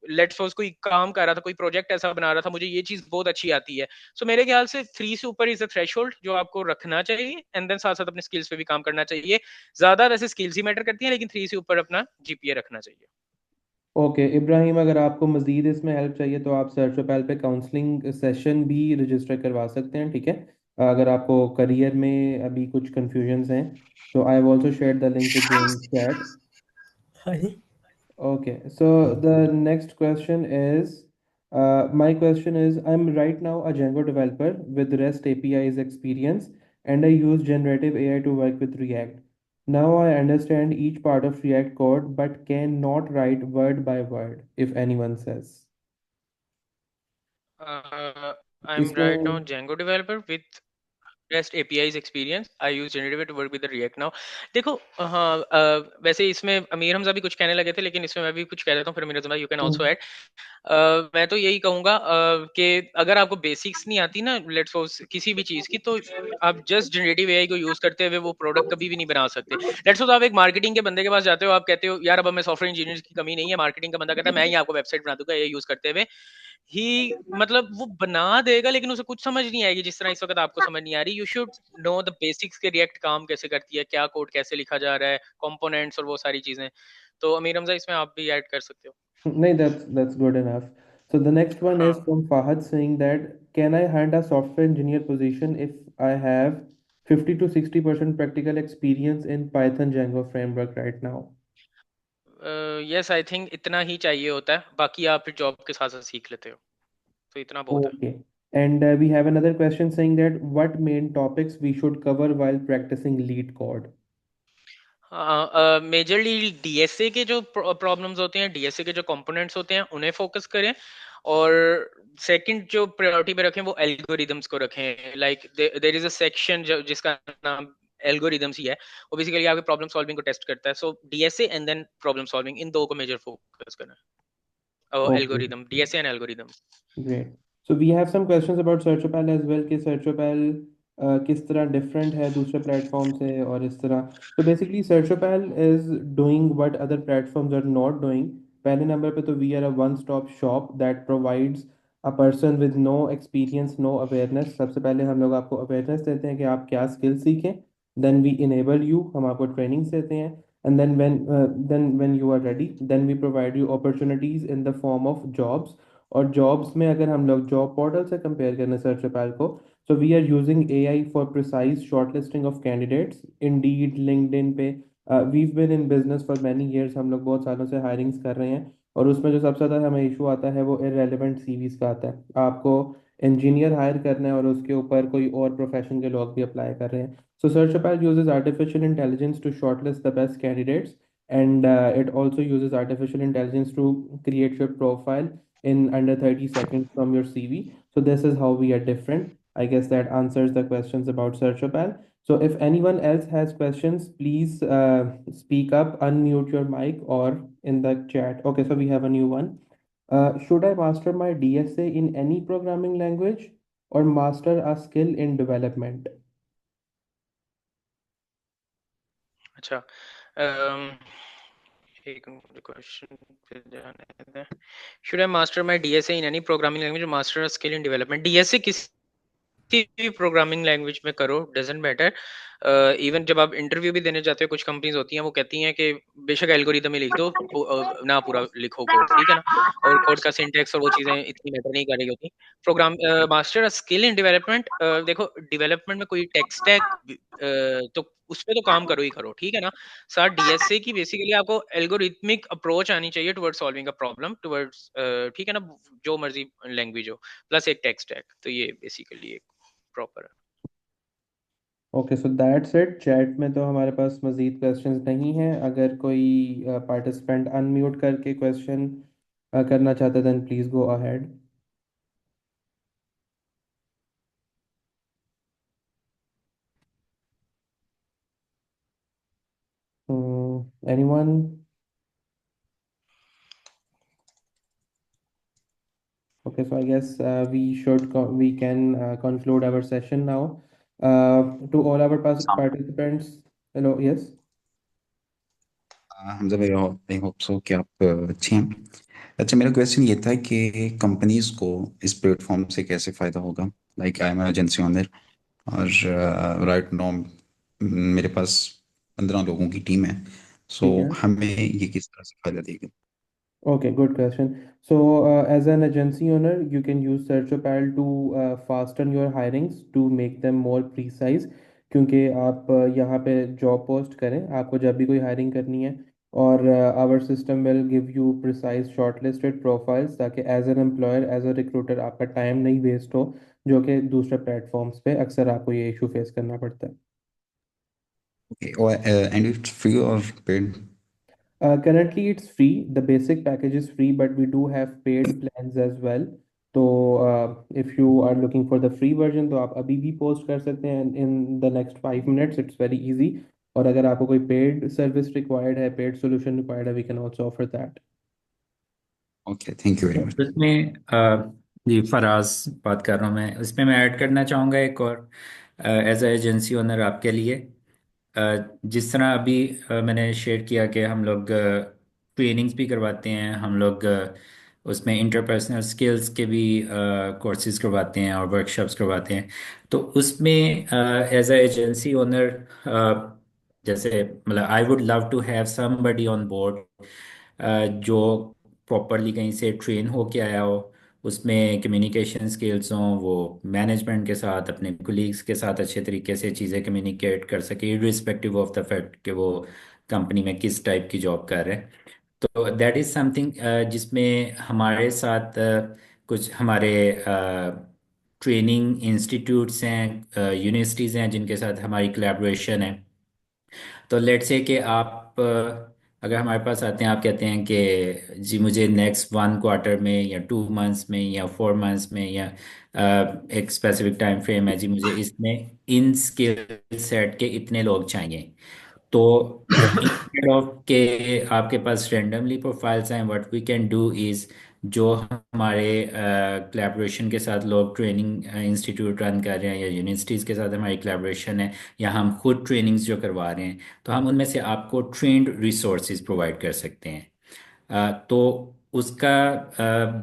लेट्स सपोज कोई काम कर रहा था, कोई प्रोजेक्ट ऐसा बना रहा था, मुझे ये चीज बहुत अच्छी आती है। सो मेरे ख्याल से 3 से ऊपर इज अ थ्रेशोल्ड जो आपको रखना चाहिए, एंड देन साथ साथ अपने स्किल्स पे भी काम करना चाहिए। ज्यादा वैसे स्किल्स ही मैटर करती हैं, लेकिन 3 से ऊपर अपना जीपीए रखना चाहिए। ओके इब्राहिम, अगर आपको मज़ीद इसमें हेल्प चाहिए तो आप सर्चोपैल पे काउंसलिंग सेशन भी रजिस्टर करवा सकते हैं, ठीक है। अगर आपको करियर में अभी कुछ कंफ्यूजन्स हैं तो I have also shared the link with you in chat. Okay, so the next question is, my question is, I'm right now a Django developer with REST APIs experience, and I use generative AI to work with React. Now I understand each part of React code, but cannot write word by word, if anyone says. I am right now इसमें Django developer with REST APIs experience. I use generative to work with the React now. देखो हाँ, वैसे इसमें अमीर हमजा भी कुछ कहने लगे थे, लेकिन इसमें मैं भी कुछ कह देता हूँ, फिर Amir Hamza you can also add. मैं तो यही कहूंगा कि अगर आपको बेसिक्स नहीं आती ना, लेट्स सपोज किसी भी चीज की, तो आप जस्ट जनरेटिव एआई को यूज करते हुए वो प्रोडक्ट कभी भी नहीं बना सकते। लेट्स सपोज आप एक मार्केटिंग के बंदे के पास जाते हो, आप कहते हो यार अब हमें सॉफ्टवेयर इंजीनियर की कमी नहीं है, मार्केटिंग का बंदा कहता है मैं ही आपको वेबसाइट बना दूंगा ये यूज करते हुए ही, मतलब वो बना देगा लेकिन उसे कुछ समझ नहीं आएगी जिस तरह इस वक्त आपको समझ नहीं आ रही। You should know the basics के रिएक्ट काम कैसे करती है, क्या कोड कैसे लिखा जा रहा है, कंपोनेंट्स और वो सारी चीजें। तो अमीर हमजा इसमें आप भी ऐड कर सकते हो। no, that's good enough. So the next one is हाँ, from Fahad saying that can I hand a software engineer position if I have 50 to 60% practical experience in Python Django framework right now? Yes I think इतना ही चाहिए होता है, बाकी आप फिर जॉब के साथ साथ सीख लेते हो, तो इतना बहुत है। Okay. And we have another question saying that what main topics we should cover while practicing lead code. Majorly DSA के जो प्रॉब्लम्स होते हैं, डीएसए के जो कंपोनेंट्स होते हैं उन्हें फोकस करें, और सेकंड जो प्रायोरिटी पे रखें वो एल्गोरिदम्स को रखें। Like there is a section जिसका नाम एल्गोरिदम्स ही है, वो बेसिकली आपके प्रॉब्लम सॉल्विंग को टेस्ट करता है। So DSA and then problem solving, इन दो को मेजर फोकस करना है। Okay. Algorithm, DSA and algorithm. Great. So we have some questions about SearchOpal as well कि SearchOpal किस तरह different है दूसरे platform से और इस तरह। So basically SearchOpal is doing what other platforms are not doing. पहले नंबर पे तो we are a one stop shop that provides a person with no experience, no awareness। सबसे पहले हम लोग आपको awareness देते हैं कि आप क्या skill सीखें, then we enable you, हम आपको trainings देते हैं, and then when you are ready, then we provide you opportunities in the form of jobs। और जॉब्स में अगर हम लोग जॉब पोर्टल से कंपेयर करें सर्च पैल को, so we are using AI for precise shortlisting of candidates. Indeed, LinkedIn पे we been in business for many years, हम लोग बहुत सालों से हायरिंग्स कर रहे हैं, और उसमें जो सबसे ज़्यादा हमें इशू आता है वो इरेलीवेंट सीवीज का आता है। आपको इंजीनियर हायर करना है और उसके ऊपर कोई और प्रोफेशन के लोग भी अप्लाई कर रहे हैं। So Search Pal uses artificial intelligence to shortlist the best candidates, and it also uses artificial intelligence to create your profile in under 30 seconds from your CV. So this is how we are different. I guess that answers the questions about Searchopal. So if anyone else has questions, please speak up, unmute your mic or in the chat. Okay, so we have a new one. Should I master my DSA in any programming language or master a skill in development? अच्छा, एक क्वेश्चन पे जाने दें। Should I master my DSA in any programming language, master skill in development. DSA किसी भी प्रोग्रामिंग लैंग्वेज में करो, डजेंट मैटर। इवन जब आप इंटरव्यू भी देने जाते हो, कुछ कंपनीज होती हैं वो कहती हैं कि बेशक एल्गोरिदम ही लिख दो, ना पूरा लिखो कोड, ठीक है ना। और कोड का सिंटेक्स और वो चीजें इतनी मैटर नहीं कर रही होती। Program master skill in development, देखो डेवलपमेंट में कोई टेक स्टैक, तो उस पे तो काम करो ही करो, ठीक है ना। साथ डीएसए की बेसिकली आपको एल्गोरिथमिक अप्रोच आनी चाहिए towards solving a problem, towards, ठीक है ना, जो मर्जी लैंग्वेज हो, प्लस एक टेक स्टैक, तो ये बेसिकली एक प्रॉपर है। Okay, so that's it. Chat में तो हमारे पास मज़ीद क्वेश्चंस नहीं हैं। अगर कोई पार्टिसिपेंट अनम्यूट करके क्वेश्चन करना चाहता है then please go ahead. Anyone? Okay, so I guess we can conclude our session now. To all our participants, hello, yes. Hamza भाई, आई होप सो कि आप अच्छे हैं। अच्छा, मेरा क्वेश्चन ये था कि कंपनीज को इस प्लेटफॉर्म से कैसे फ़ायदा होगा। Like I am agency owner, और राइट नाउ मेरे पास 15 लोगों की टीम है। सो ठीक है। हमें ये किस तरह से फ़ायदा देगा। Okay, good question. So, as an agency owner, you can use Searchopal to fasten your hirings to make them more precise। क्योंकि आप यहाँ पे जॉब पोस्ट करें, आपको जब भी कोई हायरिंग करनी है, और our system will give you precise shortlisted profiles, ताकि as an employer, as a recruiter आपका टाइम नहीं वेस्ट हो, जो कि दूसरे प्लेटफॉर्म्स पे अक्सर आपको ये इशू फेस करना पड़ता है। ओके, और एंड इट्स फ्री और paid. Currently, it's free. The basic package is free, but we do have paid plans as well. So, if you are looking for the free version, तो आप अभी भी post कर सकते हैं in the next 5 minutes. It's very easy. और अगर आपको कोई paid service required है, paid solution required है, we can also offer that. Okay, thank you very much. उसमें जी फराज बात कर रहा हूँ मैं। उसमें मैं ऐड करना चाहूँगा एक और, एज ए एजेंसी ओनर आपके लिए। जिस तरह अभी मैंने शेयर किया कि हम लोग ट्रेनिंग्स भी करवाते हैं, हम लोग उसमें इंटरपर्सनल स्किल्स के भी कोर्सेज करवाते हैं और वर्कशॉप्स करवाते हैं। तो उसमें एज ए एजेंसी ओनर, जैसे मतलब I would love to have somebody on board जो प्रॉपरली कहीं से ट्रेन होके आया हो, उसमें कम्युनिकेशन स्किल्स हों, वो मैनेजमेंट के साथ, अपने कोलीग्स के साथ अच्छे तरीके से चीज़ें कम्युनिकेट कर सके, इरिस्पेक्टिव ऑफ द फैक्ट कि वो कंपनी में किस टाइप की जॉब कर रहे हैं। तो दैट इज़ समथिंग जिसमें हमारे साथ कुछ हमारे ट्रेनिंग इंस्टीट्यूट्स हैं, यूनिवर्सिटीज़ हैं जिनके साथ हमारी कोलैबोरेशन है। तो लेट्स से कि आप अगर हमारे पास आते हैं, आप कहते हैं कि जी मुझे नेक्स्ट 1 क्वार्टर में या 2 मंथ्स में या 4 मंथ्स में या एक स्पेसिफिक टाइम फ्रेम है जी, मुझे इसमें इन स्किल सेट के इतने लोग चाहिए। तो इंस्टेड ऑफ के आपके पास रेंडमली प्रोफाइल्स हैं, what we can do is, जो हमारे कोलैबोरेशन के साथ लोग ट्रेनिंग इंस्टीट्यूट रन कर रहे हैं या यूनिवर्सिटीज़ के साथ हमारी कोलैबोरेशन है, या हम खुद ट्रेनिंग्स जो करवा रहे हैं, तो हम उनमें से आपको ट्रेंड रिसोर्सेज प्रोवाइड कर सकते हैं। तो उसका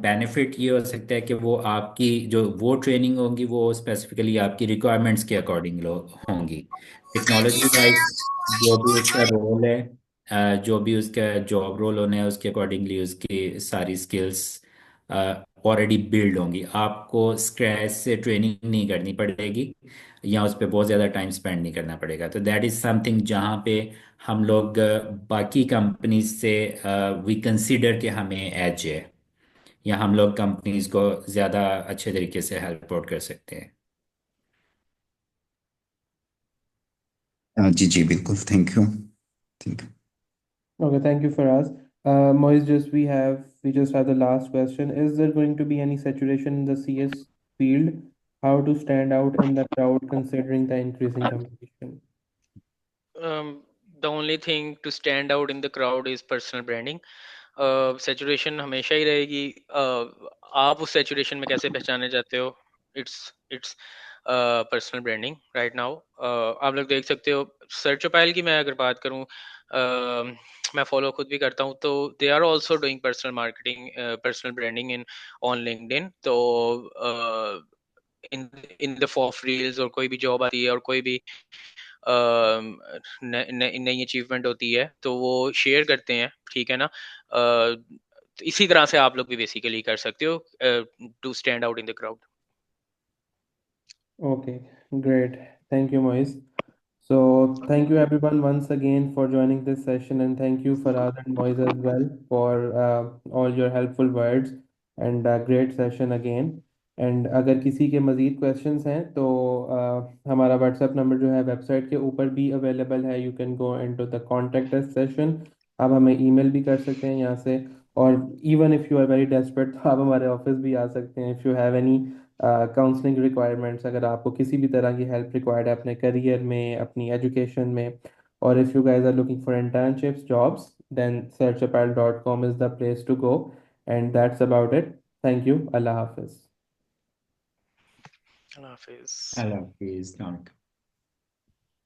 बेनिफिट ये हो सकता है कि वो आपकी जो वो ट्रेनिंग होंगी वो स्पेसिफिकली आपकी रिक्वायरमेंट्स के अकॉर्डिंग होंगी। टेक्नोलॉजी वाइज जो भी उसका रोल है, जो भी उसका जॉब रोल होना है, उसके अकॉर्डिंगली उसकी सारी स्किल्स ऑलरेडी बिल्ड होंगी। आपको स्क्रैच से ट्रेनिंग नहीं करनी पड़ेगी या उस पर बहुत ज़्यादा टाइम स्पेंड नहीं करना पड़ेगा। तो दैट इज़ समथिंग जहाँ पे हम लोग बाकी कंपनीज से वी कंसीडर कि हमें एज है, या हम लोग कंपनीज को ज़्यादा अच्छे तरीके से हेल्प आउट कर सकते हैं। जी जी बिल्कुल, thank you. Thank you. Okay, thank you, Faraz. Moise, we just have the last question. Is there going to be any saturation in the CS field? How to stand out in the crowd considering the increasing competition? The only thing to stand out in the crowd is personal branding. Saturation हमेशा ही रहेगी। आप उस सैचुरेशन में कैसे पहचाने जाते हो, it's personal branding right now. आप लोग देख सकते हो, सर्च पाइल की मैं अगर बात करूं, मैं फॉलो खुद भी करता हूं, तो they are also doing personal marketing, personal branding in on LinkedIn. तो इन इन द फॉफ रील्स, और कोई भी जॉब आती है और कोई भी नई अचीवमेंट होती है तो वो शेयर करते हैं, ठीक है ना। तो इसी तरह से आप लोग भी बेसिकली कर सकते हो to stand out in the crowd. Okay, great. Thank you, Moise. So thank you everyone once again for joining this session, and thank you Farad and Moise as well for all your helpful words and great session again. And अगर किसी के मज़ीद questions हैं तो हमारा WhatsApp नंबर जो है वेबसाइट के ऊपर भी अवेलेबल है। You can go into the contact us session. आप हमें ईमेल भी कर सकते हैं यहाँ से, और even if you are very desperate तो आप हमारे ऑफिस भी आ सकते हैं। If you have any counselling requirements, अगर आपको किसी भी तरह की हेल्प रिक्वायर्ड है अपने करियर में, अपनी एजुकेशन में, और if you guys are looking for internships jobs, then searchapparel.com is the place to go. And that's about it. Thank you. Allah Hafiz. अल्लाह हाफिज। अल्लाह हाफिज़।